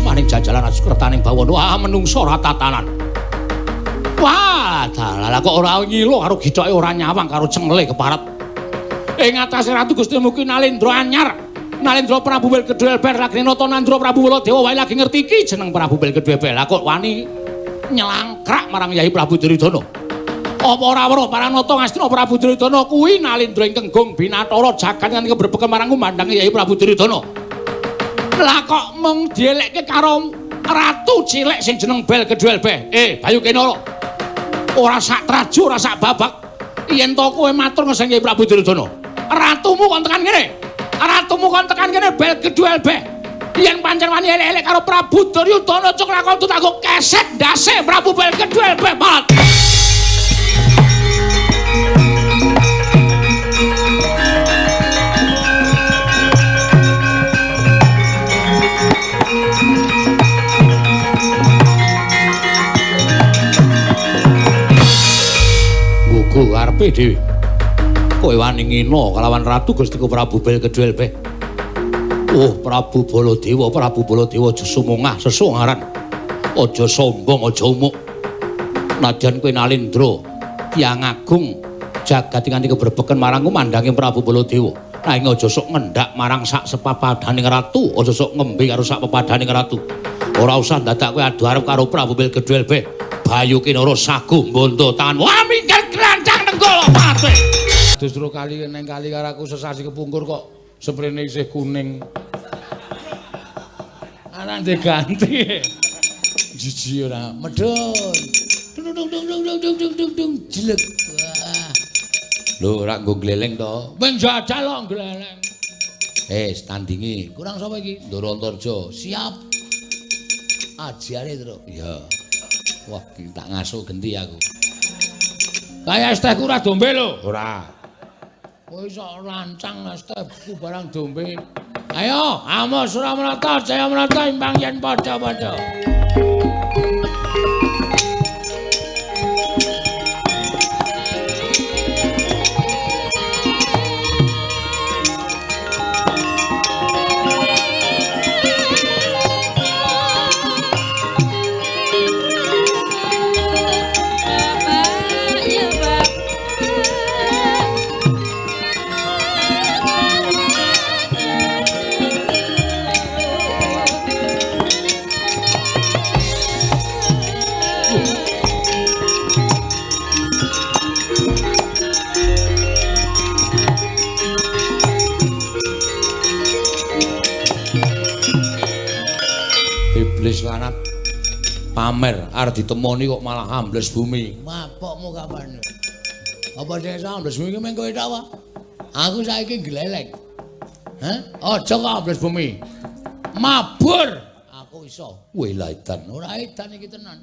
A: Maning jajalan Sukertaning Bawana. Wah, menungso ora tatanan. Wah, dalah kok ora ngilo karo githoke ora nyawang karo cengle keparet. Ing atase Ratu Gusti Muki Nalendra anyar. Nalendra Prabu Belgeduel B lagi nata Nandra Prabu Baladewa wae lagi ngerti iki jeneng Prabu Belgeduel B. Lah kok wani nyelangkrak marang Yai Prabu Duryudana. Apa ora weruh Paranata Ngastina Prabu Duryudana kuwi Nalendra ingkang gong binathara jagat nganti kebrepeken marang kumandhange Yai Prabu Duryudana. Lah kok mung dielekke karo ratu cilik sing jeneng Belgeduel B. Bayu Kinara. Ora sak traju, ora sak babak. Yen to kowe matur ngeseng Yai Prabu Duryudana. Ratumu kon tekan kene. Ratumu kon tekan kene Belgeduel B. Yen pancen wani elek-elek karo Prabu Duryudana cuk lakon tutanggo keset ndase Prabu Belgeduel B. Mat. Arepe dhewe kowe wani ngina kalawan Ratu Gusti Prabu Belgeduel B. Prabu Baladewa aja sumungah sesungaran. Aja sombong, aja umuk. Nadyan kowe Nalendra tiyang agung jagat nganti kebrepeken marang kumandhange Prabu Baladewa. Nanging aja sok ngendhak marang sak sepapadaning ratu, aja sok ngembe karo sak pepadaning ratu. Ora usah dadak kowe adu arep karo Prabu Belgeduel B. Bayu Kinara sagu mbondo tangan. Wah minggat glancang nenggala pate. Justru kali neng kali karo aku sesasi kepungkur kok sprene isih kuning. Ana ndek ganti. Jiji ora medhun. Dung dung dung dung dung dung dung dung jelek. Lho ora nggo gleleng to. Ben jajal kok gleleng. Standingi. Kurang sapa iki? Ndoro Antarja. Siap. Ajare terus. Iya. Wah, tak ngasuh genti aku. Kaya es tehku ora dombe lho. Ora. Kowe iso lancang es tehku barang dombe. Ayo, amos Suramrata, Jayamrata imbang yen padha-padha. Lanat pamer arep ditemoni kok malah ambles bumi. Mapokmu kapan? Apa dhewe ambles bumi mengko tok wae. Aku saiki glelek.
B: Hah? Aja kok ambles bumi. Mabur. Aku iso.
A: Wih lah edan.
B: Ora edan iki tenan.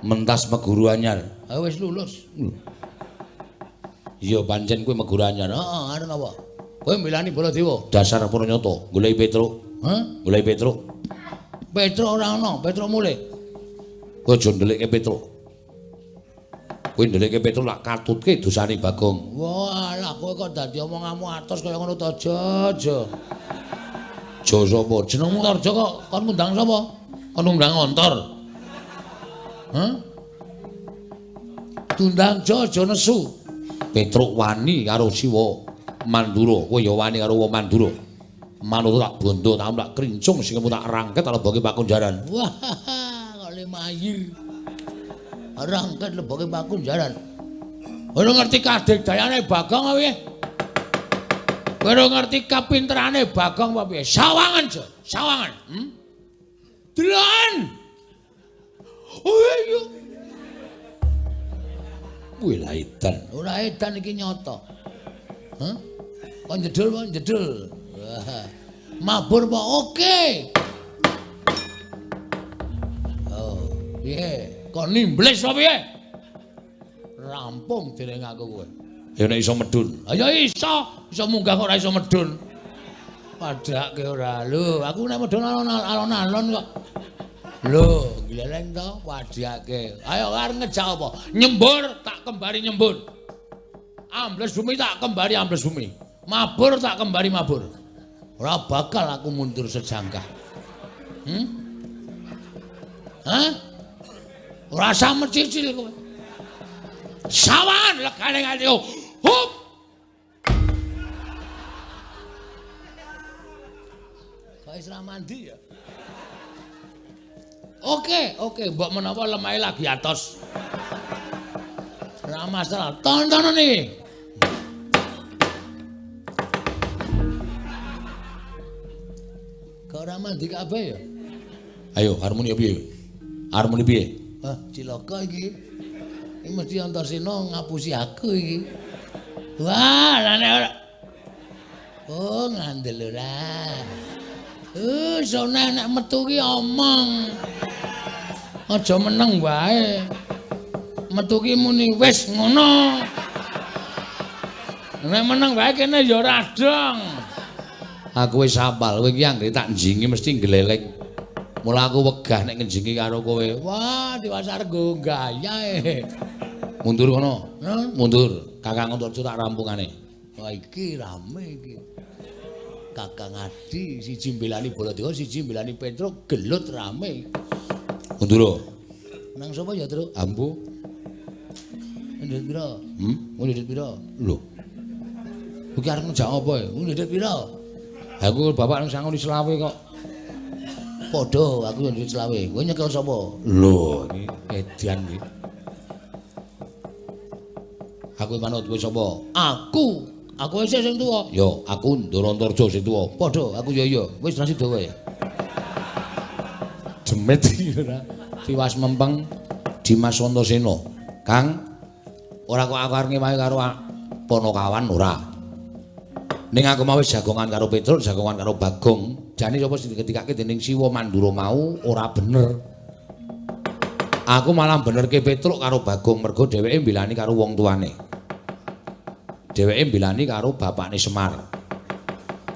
A: Mentas meguru anyar.
B: Wis lulus.
A: Iya pancen kowe meguru anyar.
B: Heeh, arep apa? Kowe milani Baladewa.
A: Dasar Puranyata, goleki Petruk.
B: Hah?
A: Goleki Petruk.
B: Petruk ora ono, Petruk mulih.
A: Kowe aja ndelikke Petruk. Kowe ndelikke Petruk lak katutke dosane Bagong.
B: Wah, lah kowe kok dadi omonganmu atos kaya ngono to, Jojo.
A: Jo sapa?
B: Jenengmu Tarja kok kon ngundang sapa? Kon ngundang Ngontor. Hah? Tundang Jojo nesu.
A: Petruk wani karo Siwa Mandura. Kowe ya wani karo wong Mandura. Manut tak bondo tak krincung sing tak rangket tak leboke Pakunjaran.
B: Wah, kok le mayir. Rangket leboke Pakunjaran. Ora ngerti kadegdayane Bagong apa piye? Ora ngerti kapinterane Bagong apa piye? Sawangan, Jo. Sawangan. Deloken. Oh iya.
A: Kuwi lah edan.
B: Ora edan iki nyata. Hah? Kok njedul kok njedul. Wah. Mabur apa oke. Oh, piye? Kok nimbles apa piye? Rampung dening aku kowe.
A: Ya nek iso medun.
B: Ayo iso munggah kok ora iso medun. Padake ora lho, aku nek medun alon-alon kok. Lho, gleleng to wadhake. Ayo arep ngejak apa? Nyembur tak kembali nyembur. Ambles bumi tak kembali ambles bumi. Mabur tak kembali mabur. Ora bakal aku mundur sejangkah. Hah? Ora sama cicil kowe. Sawan legane ngati. Hup. Kok wis ra mandi ya? Oke, mbok menawa lemahe lagi atos. Ora masalah. Tontonan iki. Kok ora mandi kabeh ya?
A: Ayo, harmoni piye? Harmoni piye?
B: Hah, cilaka iki. Iki mesti Antarsena ngapusi aku iki. Wah, lane ora. Oh, ngandel ora. Sone nek metu ki omong. Aja meneng wae. Metu ki muni wis ngono. Nek meneng wae kene ya ora dong.
A: Aku wis apal, kowe iki anggere tak njingi mesti gleleng. Mula aku wegah nek ngenjingi karo kowe.
B: Wah, diwasar go gayae.
A: Mundur kono. Mundur. Kakang Antarja tak rampungane.
B: Wah, iki rame iki. Kakang Adi siji mbelani Baladewa, siji mbelani Petruk, gelut rame.
A: Mundur.
B: Nang sapa ya, Truk?
A: Ambu.
B: Ndhet pira? Ndhet pira?
A: Lho.
B: Iki arep ngejak apa ya? Ndhet pira?
A: Aku bapak nang sangoni selawe kok.
B: Padha, aku yo ndhet selawe. Kowe nyekel sapa?
A: Lho, iki edian iki. Aku manut kowe sapa?
B: Aku. Aku isih sing tuwa.
A: Yo, aku Ndara Antarja sing tuwa.
B: Padha, aku yo yo. Wis nasi dawa ya.
A: Jemet iki ora. Tiwas mempeng Dimas Antasena. Kang, ora kok aku arep ngewahi karo Ponokawan ora. Ning aku mau wis jagongan karo Petruk, jagongan karo Bagong. Jane sapa sing diketikake dening Siwa Mandura mau ora bener. Aku malah benerke Petruk karo Bagong mergo dheweke mbilani karo wong tuane. Dheweke mbilani karo bapakne Semar.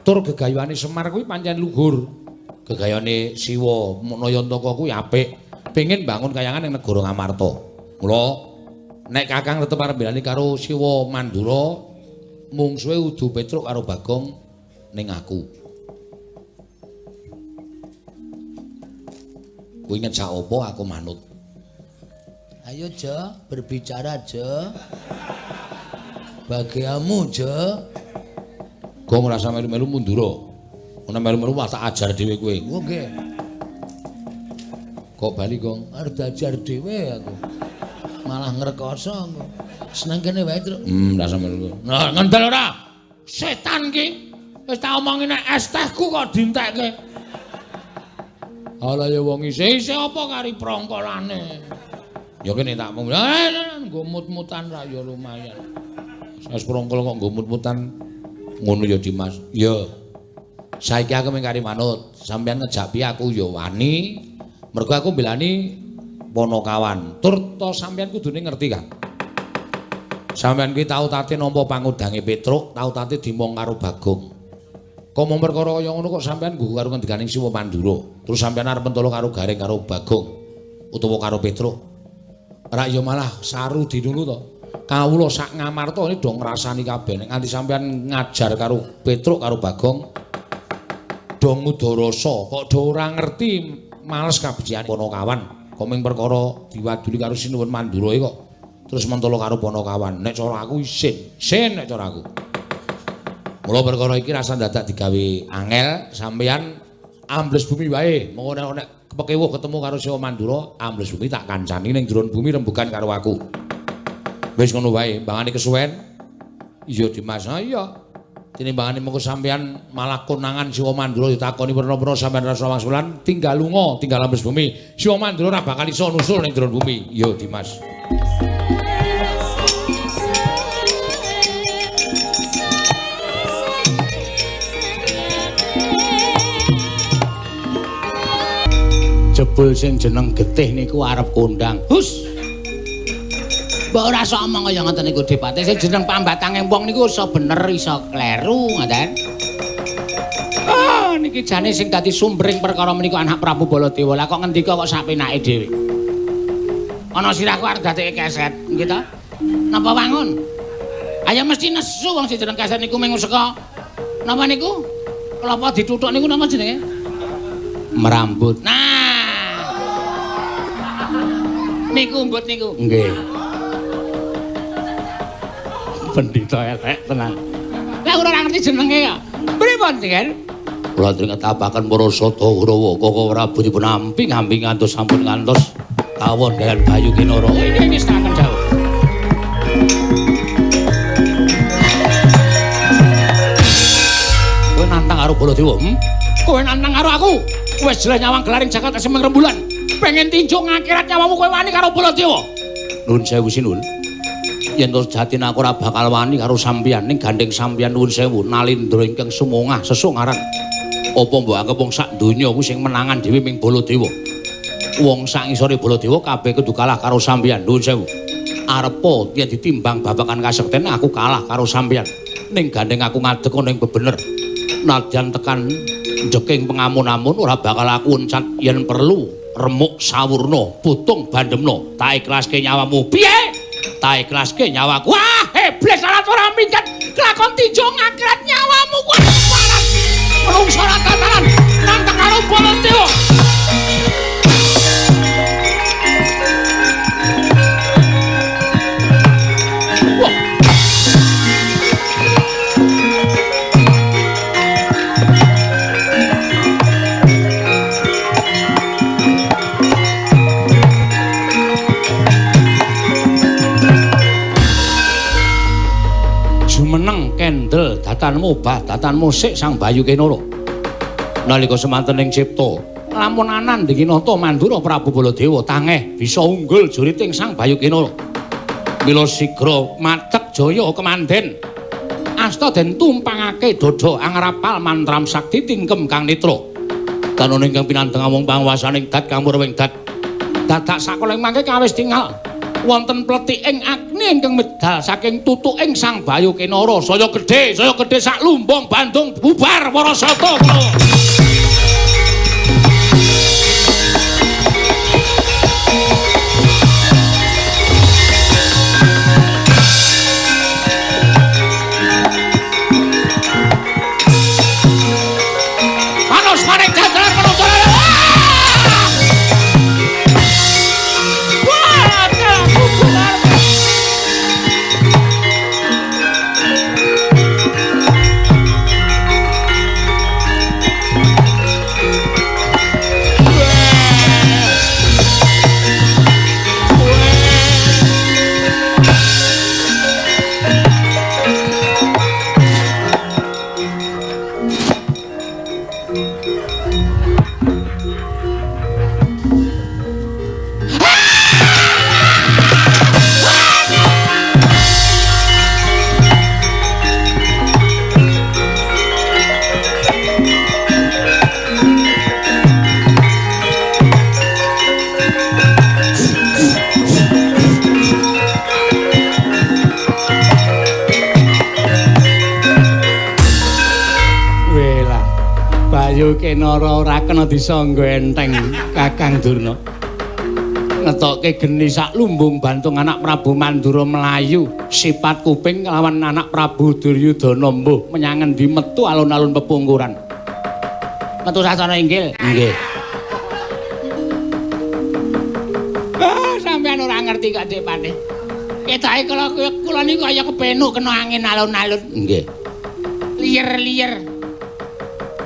A: Tur gegayuhane Semar kuwi pancen luhur. Gegayane Siwa Nayantaka kuwi apik. Pengin bangun kayangan ning negara Ngamarta. Mula nek Kakang tetep arep mbilani karo Siwa Mandura, mungsuhe udu Petruk karo Bagong ning aku. Kuwi ngejak apa aku manut.
B: Ayo, Jo, berbicara, Jo. Bagiamu, Jo.
A: Gong ora usah melu-melu mundura. Ana melu-melu tak ajar dhewe kowe.
B: Oke.
A: Kok bali, Gong?
B: Arep diajar dhewe aku. Malah ngrekoso aku. Seneng kene wae, Truk.
A: Ora usah melu.
B: Nah, ngendel ora? Setan ki. Wis tak omongi nek es tehku kok dientekke. Ala ya wong isih apa kari prongkolane.
A: Ya kene tak mung.
B: Nggo mut-mutan ra ya lumayan.
A: Wis prongkol kok nggo mut-mutan. Ngono ya Dimas. Ya. Saiki aku mengkari manut, sampeyan ngejak piye aku ya wani. Mergo aku mbelani Ponokawan. Tur to sampeyan kudune ngerti kan. Sampeyan kuwi tau tate nampa pangudange Petruk, tau tate dimong karo Bagong. Kok mung perkara kaya ngono kok sampeyan nggugu karo ngendikaning Siwa Pandura. Terus sampeyan arep mentolo karo Gareng karo Bagong utawa karo Petruk. Ora ya malah saru dinunu to. Kawula sak ngamarta ini do ngrasani kabeh nek nganti sampeyan ngajar karo Petruk karo Bagong do ngudarasa kok do ora ngerti males kabejane Ponokawan. Kok mung perkara diwaduli karo Sinuwun Mandura kok terus mentolo karo Ponokawan. Nek cara aku isin nek cara aku. Mula perkara iki rasa dadak digawe angel sampeyan ambles bumi wae. Mengko nek kepekewuh ketemu karo Siwa Mandura, ambles bumi tak kancani ning jero bumi rembugan karo aku. Wis ngono wae, mbangane kesuwen. Iya Dimas, iya. Tinimbangane mengko sampeyan malah konangan Siwa Mandura ditakoni pira-pira sampeyan rasa wangsulan, tinggal lunga, tinggal ambles bumi. Siwa Mandura ora bakal iso nusul ning jero bumi. Iya Dimas. Jebul sing jeneng Getih niku arep kondang. Hus. Mbok ora sok omong kaya ngoten niku Dipati. Sing jeneng pambatange wong niku iso bener iso kleru ngoten. Ah, niki jane sing dadi sumbering perkara menika anak Prabu Baladewa. Lah kok ngendika kok sapenake dhewe. Ana sirahku arep dadeke keset, nggih ta? Napa wangun? Ayo mesti nesu wong sing jeneng keset niku mung saka napa niku? Kelapa dituthuk niku napa jenenge? Merambut. Nah. Niku mbut niku. Nggih. Pendhita elek tenan. Lah ora ngerti jenenge ya. Pripun, Jen? Kula ajeng ngetapaken para Sata Kurawa Koko Prabu dipun amping ngantos sampun ngantos kawon dalan Bayu Kinara. Ini wis tenaken jauh. Kowe nantang karo Baladewa, Kowe nantang karo aku. Wis jelas nyawang gelaring Jakarta semeng rembulan. Pengen tinjuk ngakhirat nyawamu kowe wani karo Baladewa. Nuwun sewu Sinul. Yen to sejatine aku ora bakal wani karo sampeyan ning gandeng sampeyan nuwun sewu Nalindra ingkang sumungah sesongaran. Apa mbok anggap wong sak donya ku sing menangan dhewe ming Baladewa. Wong sak ngisore Baladewa kabeh kudu kalah karo sampeyan nuwun sewu. Arepa yen ditimbang babakan kasekten aku kalah karo sampeyan. Ning gandeng aku ngadeg ana ing bebener. Nadyan tekan jeking pengamun-amun ora bakal aku uncat yen perlu remuk sawurna putung bandemna tak ikhlaske nyawamu piye tak ikhlaske nyawaku wah iblis salat ora minggat kelakon tinjau ngakhirat nyawamu kuwi parat menungso ora tataran nantang karo Baladewa. Meneng kendel datanmu bah datanmu sik Sang Bayu Kinara nalika semanten ing cipta lamun anan Dinata Mandura Prabu Baladewa tangeh bisa unggul juriting Sang Bayu Kinara mila sigra macek jaya kemanden asta den tumpangake dada angrapal mantram sakti tingkem kang nitra tanun ingkang pinanteng amung panguwasaning dat kang murawing dat dadak sakoleng mangke kawis tingal wonten pletiking agni ingkang medal saking tutuking Sang Bayu Kinara saya gedhe sak lumbung Bandung bubar para sata panos maning dagelan menuju Ayo Kenara ora kena disangga enteng Kakang Durna. Ngetokke geni sak lumbung bantung anak Prabu Mandura melayu sifat kuping kelawan anak Prabu Duryudana mbuh menyang endi metu alun-alun pepungkuran. Metu sasana inggil. Nggih. Sampeyan ora ngerti kok Dik Pati. Ketake kula niku kaya kepenuk kena angin alun-alun. Nggih. Liyer-liyer.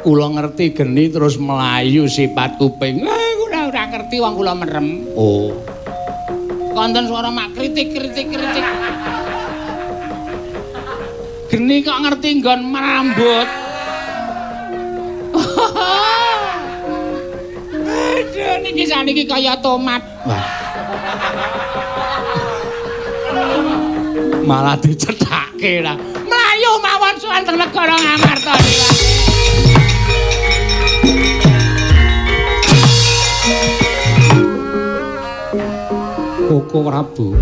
A: Kula ngerti geni terus melayu sifat kuping. Ora ngerti wong kula merem. Oh. Konten suara mak kritik. Geni kok ngerti nggon merambut. Aduh niki saniki kaya tomat. Wah. Malah dicethake lah. Melayu mawon suwanteng negara Ngamarta niku. Koko Prabu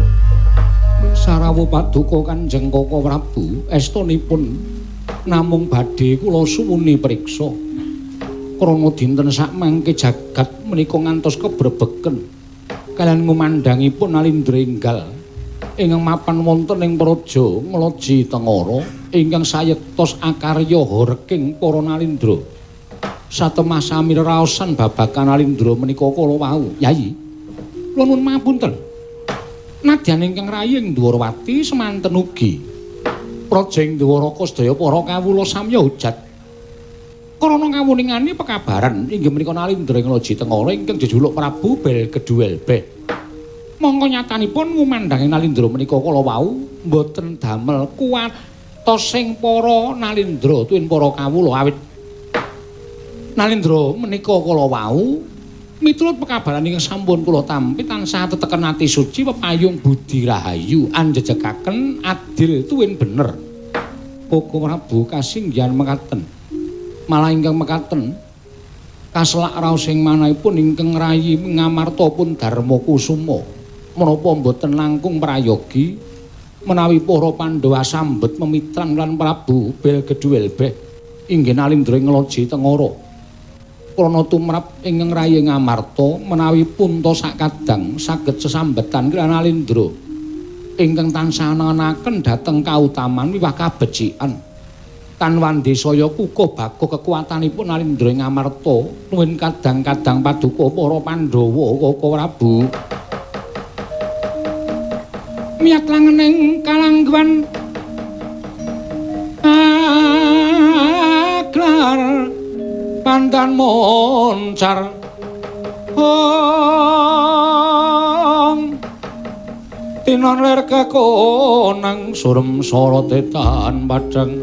A: sarawuh paduka Kanjeng Koko Prabu estunipun namung badhe kula suwuni priksa krana dinten sak mangke jagat menika ngantos kebrebeken kaliyan ngumandhangipun Alindra enggal ingkang mapan wonten ing praja Ngloji Tengara ingkang sayektos akarya reking para Nalindra satemah sami raosan babagan Alindra menika kala wau Yayi kula nuwun mapunten. Nadyan ingkang rayi ing Dwarawati semanten ugi praja ing Dwaraka sedaya para kawula samya hujat. Krana ngawuningani pekabaran inggih menika Nalindra Ngloji Tengara ingkang jejuluk Prabu Belgeduel Beh. Mongko nyatanipun ngumandhangi Nalindra menika kala wau mboten damel kuwatosing para Nalindra tuwin para kawula awit Nalindra menika kala wau miturut pekabaran ingkang sampun kula tampi tansah teteken ati suci pepayung budi rahayu anjejekaken adil tuwin bener. Koko Prabu kasinggihan mekaten. Malah ingkang mekaten kaselak raos ing manahipun ingkang rayi Ngamarta pun Darma Kusuma menapa mboten langkung prayogi menawi para Pandhawa sambet memitran lan Prabu Belgeduel Beh inggih Nalindra Ngloji Tengara. Krana tumrap ingkang rayi Ngamarta menawi punta sakadang saged sesambetan kaliyan Nalindra ingkang tansah nenaken dhateng kautaman miwah kabecikan tanwandi saya kukuh bago kekuatanipun Nalindra Ngamarta nuwun kadang-kadang paduka para Pandhawa Koko Prabu miyat langening kalangguan aglar pandan moncar tinon ler kekonang surem sorotetan padang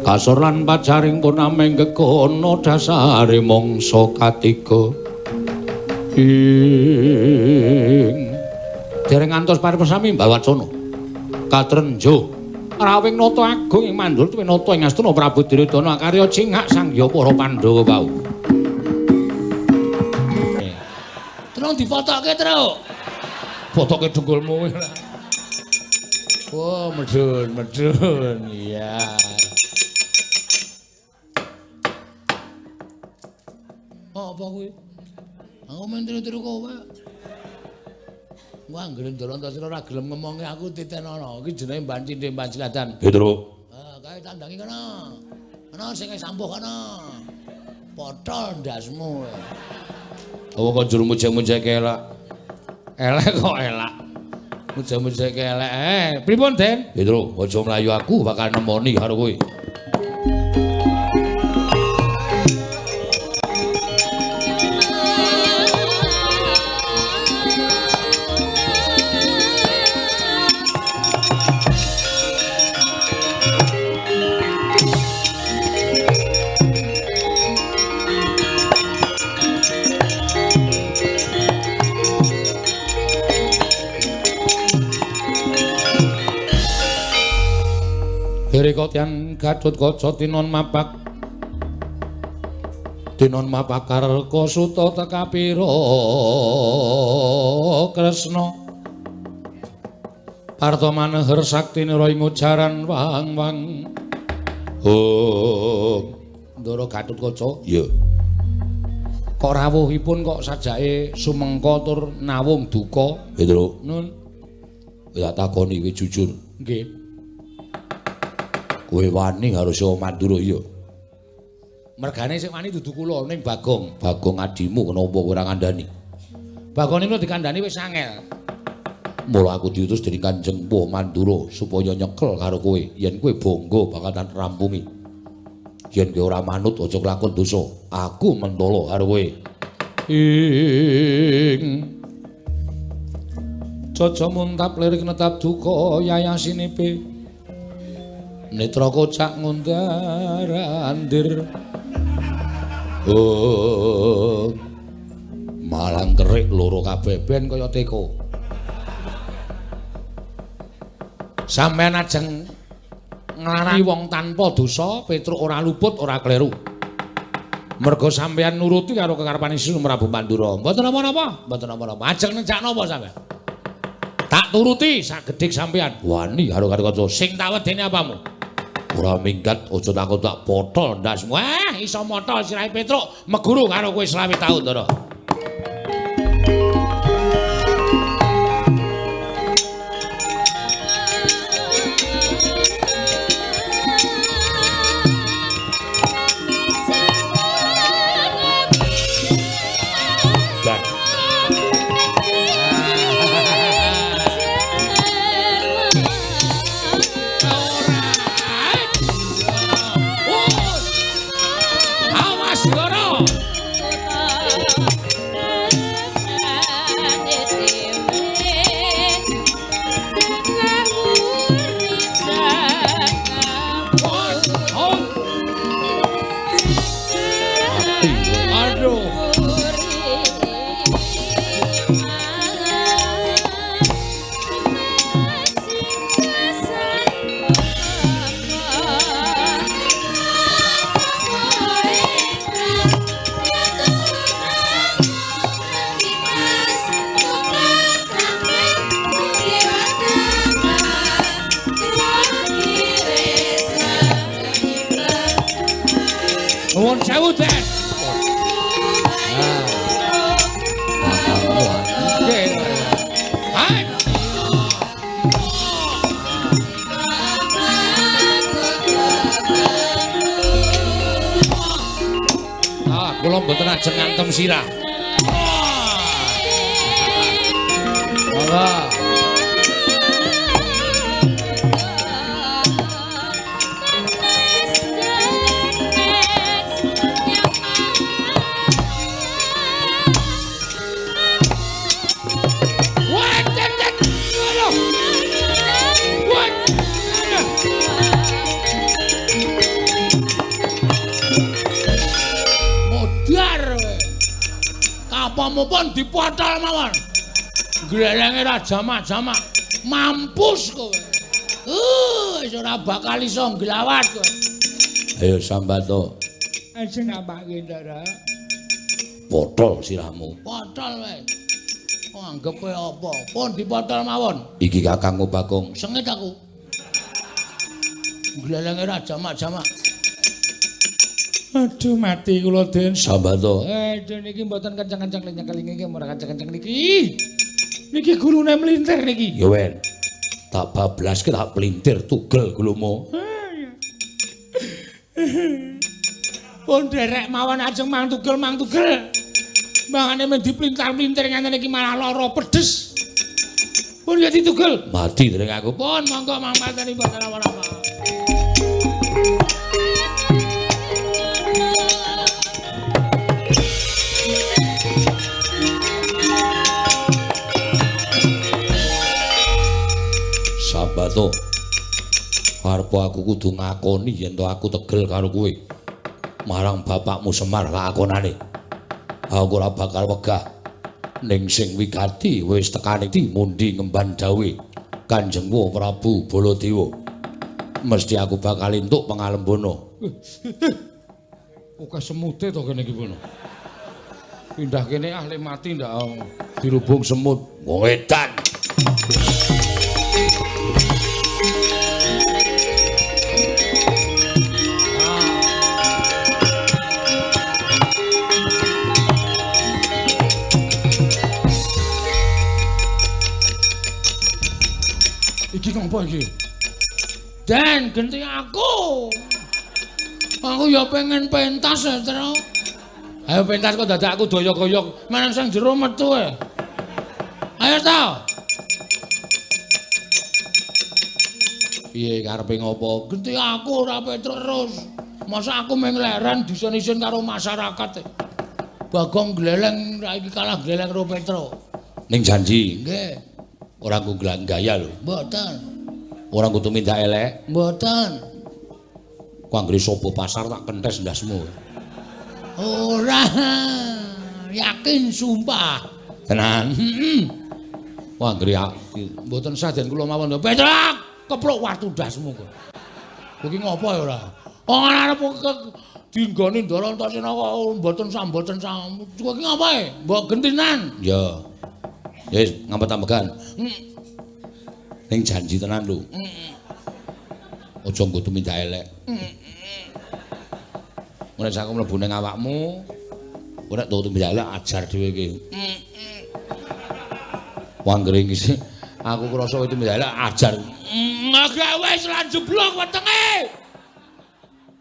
A: kasur lan pajaring pun ameng kekono dasari mongso katiga ing dereng ngantos paripesami mbawacana katrenjo rawing nata agung ing mandul tuwin nata ing Astana Prabu Duryudana karya cingak sangya para Pandhawa wau. Terus difotoke terus. Fotoke dengkulmu. Oh, medun. Iya. Apa kuwi? Aku mentru-tru kowe. Wah, anggere ndoro-ndoro ora gelem ngomongi aku titenono. Iki jenenge Mbah Cindhe Mbah Cilatan. Petro. Kae tandangi kana. Ana sing sampuh kana. Potol ndasmu. Oh kok jur mujek-mujek elak. Elek kok elak. Mujek-mujek elek. Pripun, Den? Petro, aja mlayu aku bakal nemoni karo kowe. Rikotian Gatotkaca tinon mapak karka suta tekapira Kresna parta maneher saktine ra ing ujaran wang-wang Ndara Gatotkaca.
C: Iya.
A: Kok rawuhipun kok sajake sumengka tur nawung duka.
C: Petruk.
A: Nun.
C: Tak takoni kowe jujur.
A: Nggih.
C: Kowe wani karo Sewa Mandura iya.
A: Mergane sing wani dudu kula ning Bagong.
C: Bagong adimu kenapa ora ngandani?
A: Bagong niku dikandani wis angel.
C: Mula aku diutus dening Kanjeng Sewa Mandura supaya nyekel karo kowe yen kowe bangga bakal rampungi. Yen kowe ora manut aja kelakon dosa. Aku mentolo karo kowe.
A: Ing Caca muntap lirik netap duka yayasinipe netra kocak ngundarandir.
C: Oh. Malang kerik loro kabeh ben kaya teko.
A: Sampeyan ajeng nglarani wong tanpa dosa, Petruk ora luput, ora kleru. Merga sampeyan nuruti karo kekarepaning Sri Prabu Mandura. Mboten napa-napa, mboten napa-napa. Ajeng nenjak napa sampeyan? Tak turuti sagedik sampeyan.
C: Wani karo Gatotkaca.
A: Sing tak wedeni apamu?
C: Ora minggat aja takut tak potol ndasmu.
A: Wah, iso motol sirahe Petruk, meguru karo kowe 20 taun, Ndara. Nuwun sewu, Den. Kula mboten ajeng ngantem sirah. Monggo. Apamupun dipotol mawon. Glelenge ra jamak-jamak. Mampus kowe. Wis ora bakal iso nglawat kowe.
C: Ayo sambato.
A: Ajeng apake, Ndara?
C: Potol sirahmu.
B: Potol wae. Kok anggap kowe apa? Pun dipotol mawon.
C: Iki Kakangku Bagong.
B: Sengit aku. Glelenge ra jamak-jamak.
A: Aduh mati kula, Den.
C: Sambato.
A: Aduh niki mboten kenceng-kenceng nyekel niki ora kenceng-kenceng niki. Niki gulune mlintir niki.
C: Ya wen. Tak bablaske tak pelintir tugel gulumu.
A: Pun derek mawon ajeng mang-tugel. Mangane men diplintar-plintir ngene iki malah lara pedes. Pun ya ditugel.
C: Mati dereng aku.
A: Pun monggo mangpateni mboten apa-apa.
C: Sambato. Arep aku kudu ngakoni yen to aku tegel karo kowe. Marang bapakmu Semar lakonane. Aku ora bakal wegah. Ning sing wigati wis tekane iki mundi ngemban dawuh Kanjeng Prabu Baladewa. Mesti aku bakal entuk pangalembono.
A: Oke semute to kene iki pono. Pindah kene ahli mati ndak dirubung semut.
C: Wong edan.
B: apa iki? Den genti aku. Aku ya pengen pentas ya, Tru. Ayo pentas kok dadak aku doyok-doyok meneng sang jero metu e. Ayo ta. Piye karepe ngopo? Genti aku ora terus. Masa aku meng leren disen-isen karo masyarakat. Bagong gleleng saiki kalah gleleng karo Petro.
C: Ning janji.
B: Nggih.
C: Ora nggo gaya lho.
B: Mboten.
C: Ora nggo tumindak elek.
B: Mboten.
C: Ku anggere sapa pasar tak kentes ndasmu.
B: Ora. Yakin sumpah.
C: Tenan.
B: Heeh.
C: Ku anggere
B: Mboten saden kula mawon. Petro, keplok wartu ndasmu kok. Kowe iki ngopo ya ora? Wong arep dinggoni Ndara Antasena kok mboten samboten sam. Kowe iki ngapae? Mbok gentinan.
C: Ya. Ya wis ngampet ambegan. Ning janji tenan lho. Aja nggo tumindak elek. Nek sak mlebu ning awakmu, ora tau tumindak elek ajar dhewe iki. Wanggere iki aku krasa itu tumindak elek ajar.
B: Agak wis lan jeblok wetenge.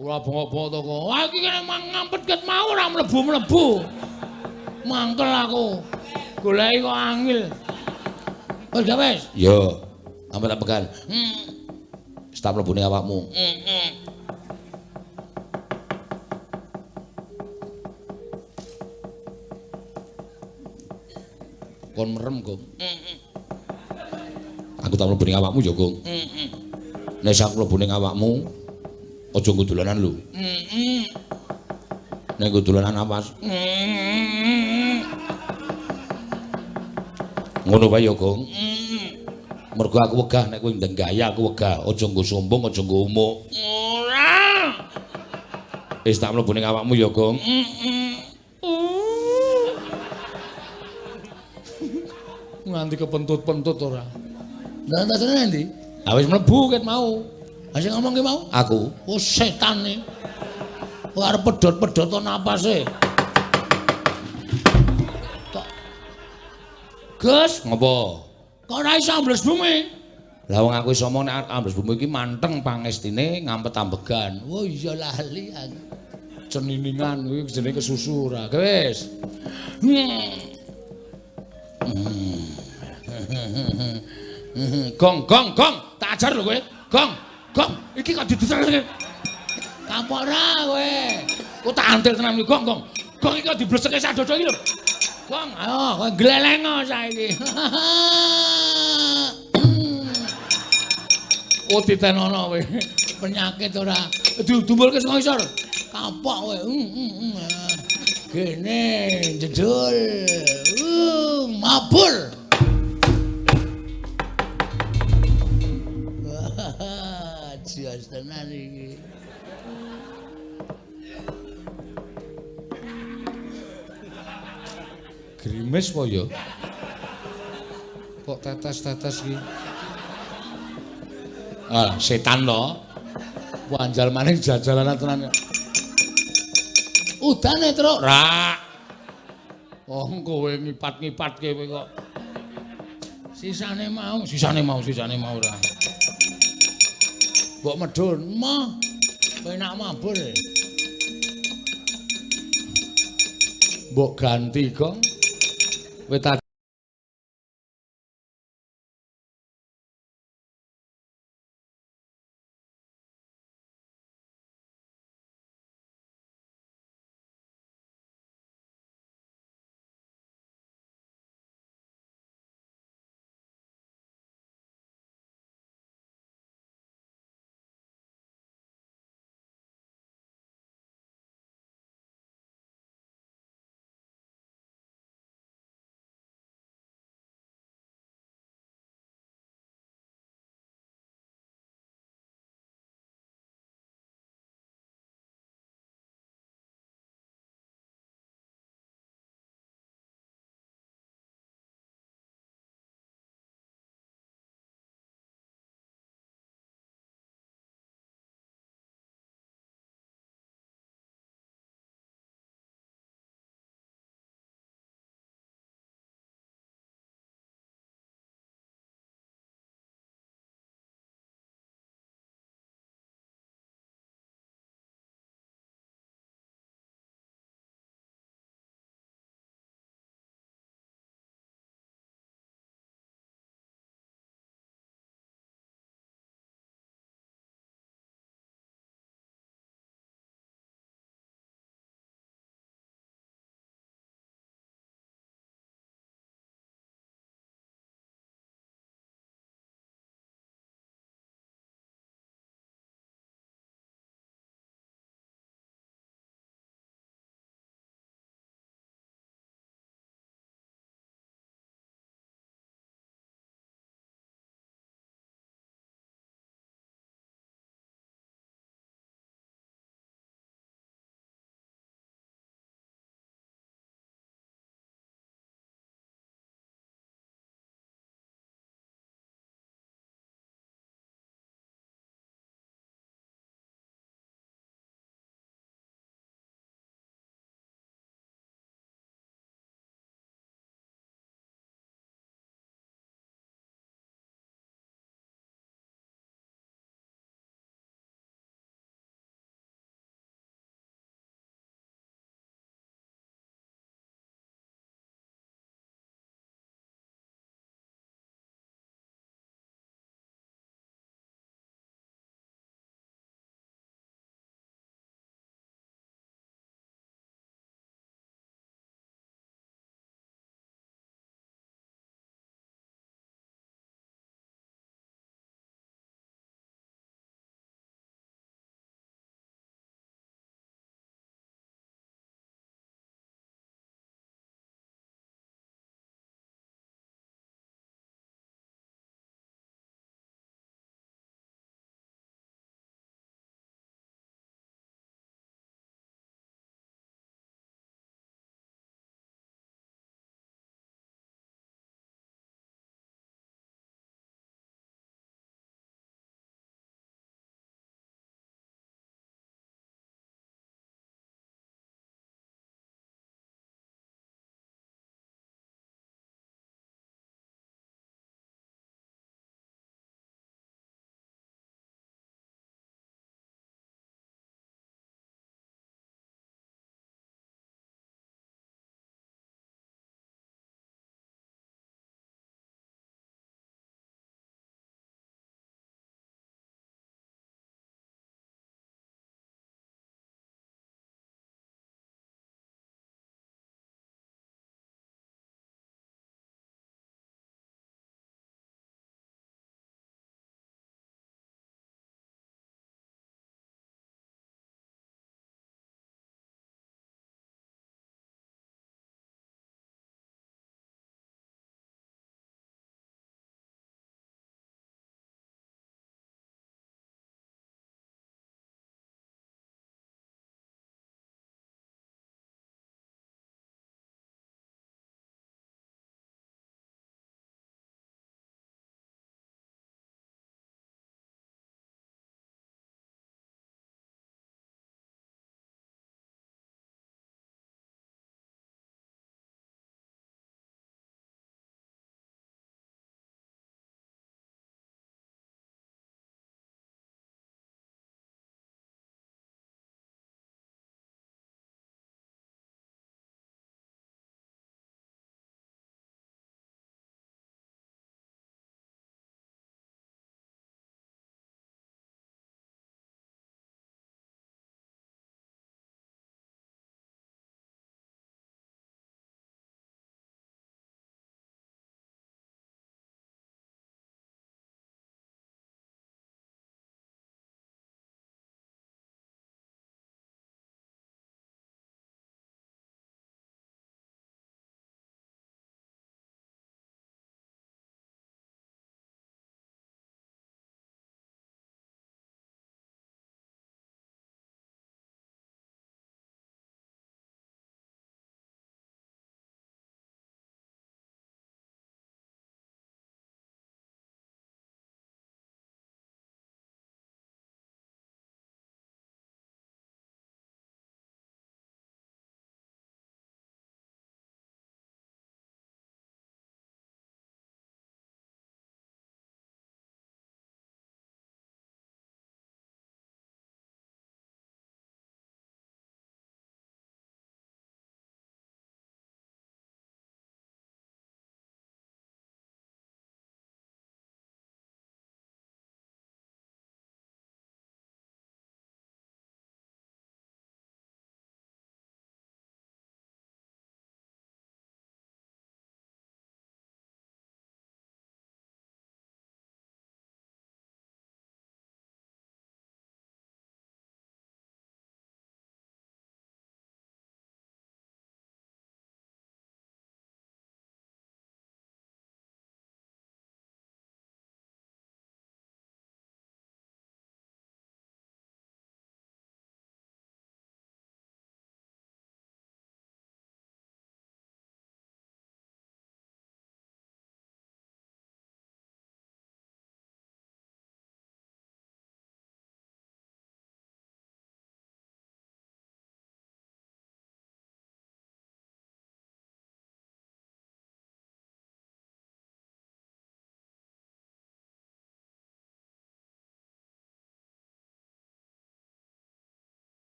B: Ora bongok-bongok to kok. Wah iki kene ngampet ket mau ora mlebu-mlebu. Mangkel aku. Goleki kok angel. Wis wis.
C: Yo, ngampet ambegan. Wis tak mlebu ning awakmu. Kon merem, Gong. Aku tak mlebu ning awakmu ya, Gong. Nek sak mlebu ning awakmu, aja nggo dolanan lho. Nek nggo dolanan awas. Ngono wae ya, Gong. Mergo aku wegah nek kowe ndang gaya aku wegah, aja nggo sombong, aja nggo umuk.
B: Ora.
C: Wis tak mlebu ning awakmu ya, Gong.
B: Nganti kepentut-pentut ora. Lah antasane endi?
C: Ah wis mlebu
B: Ket mau. Ha sing ngomong ki mau?
C: aku.
B: Oh setan nih. Kok arep pedhot-pedhot to napase. Gus,
C: Ngopo?
B: kok ora iso ambles bumi?
C: Lah wong aku wis omong nek ambles bumi iki manteng pangestine ngampet ambegan.
B: Oh iya lali aku. Ceniningan kuwi jenenge kesusu ora. Wis. Gong, tak ajar lho kowe. Gong, iki kok didusake. Kapok ra kowe. Ku tak antil tenan iki, Gong. Gong iki kok dibleseke sadodo iki lho. Gong, ayo kowe glelengo saiki. Oh ditenono kowe. Penyakit ora. Didumbulke saka isor. Kapok kowe. Kene jedul. Mabur. Jias tenan iki. Grimes po ya. Kok tetes-tetes iki. Ah, setan to. Wanjal maning jajalanan tenan. Udane, Truk. Ra. Wong kowe ngipat-ngipatke kowe kok. Sisane mau ora. Mbok medhun, mah. Penak mabur. Mbok ganti, Gong. Kowe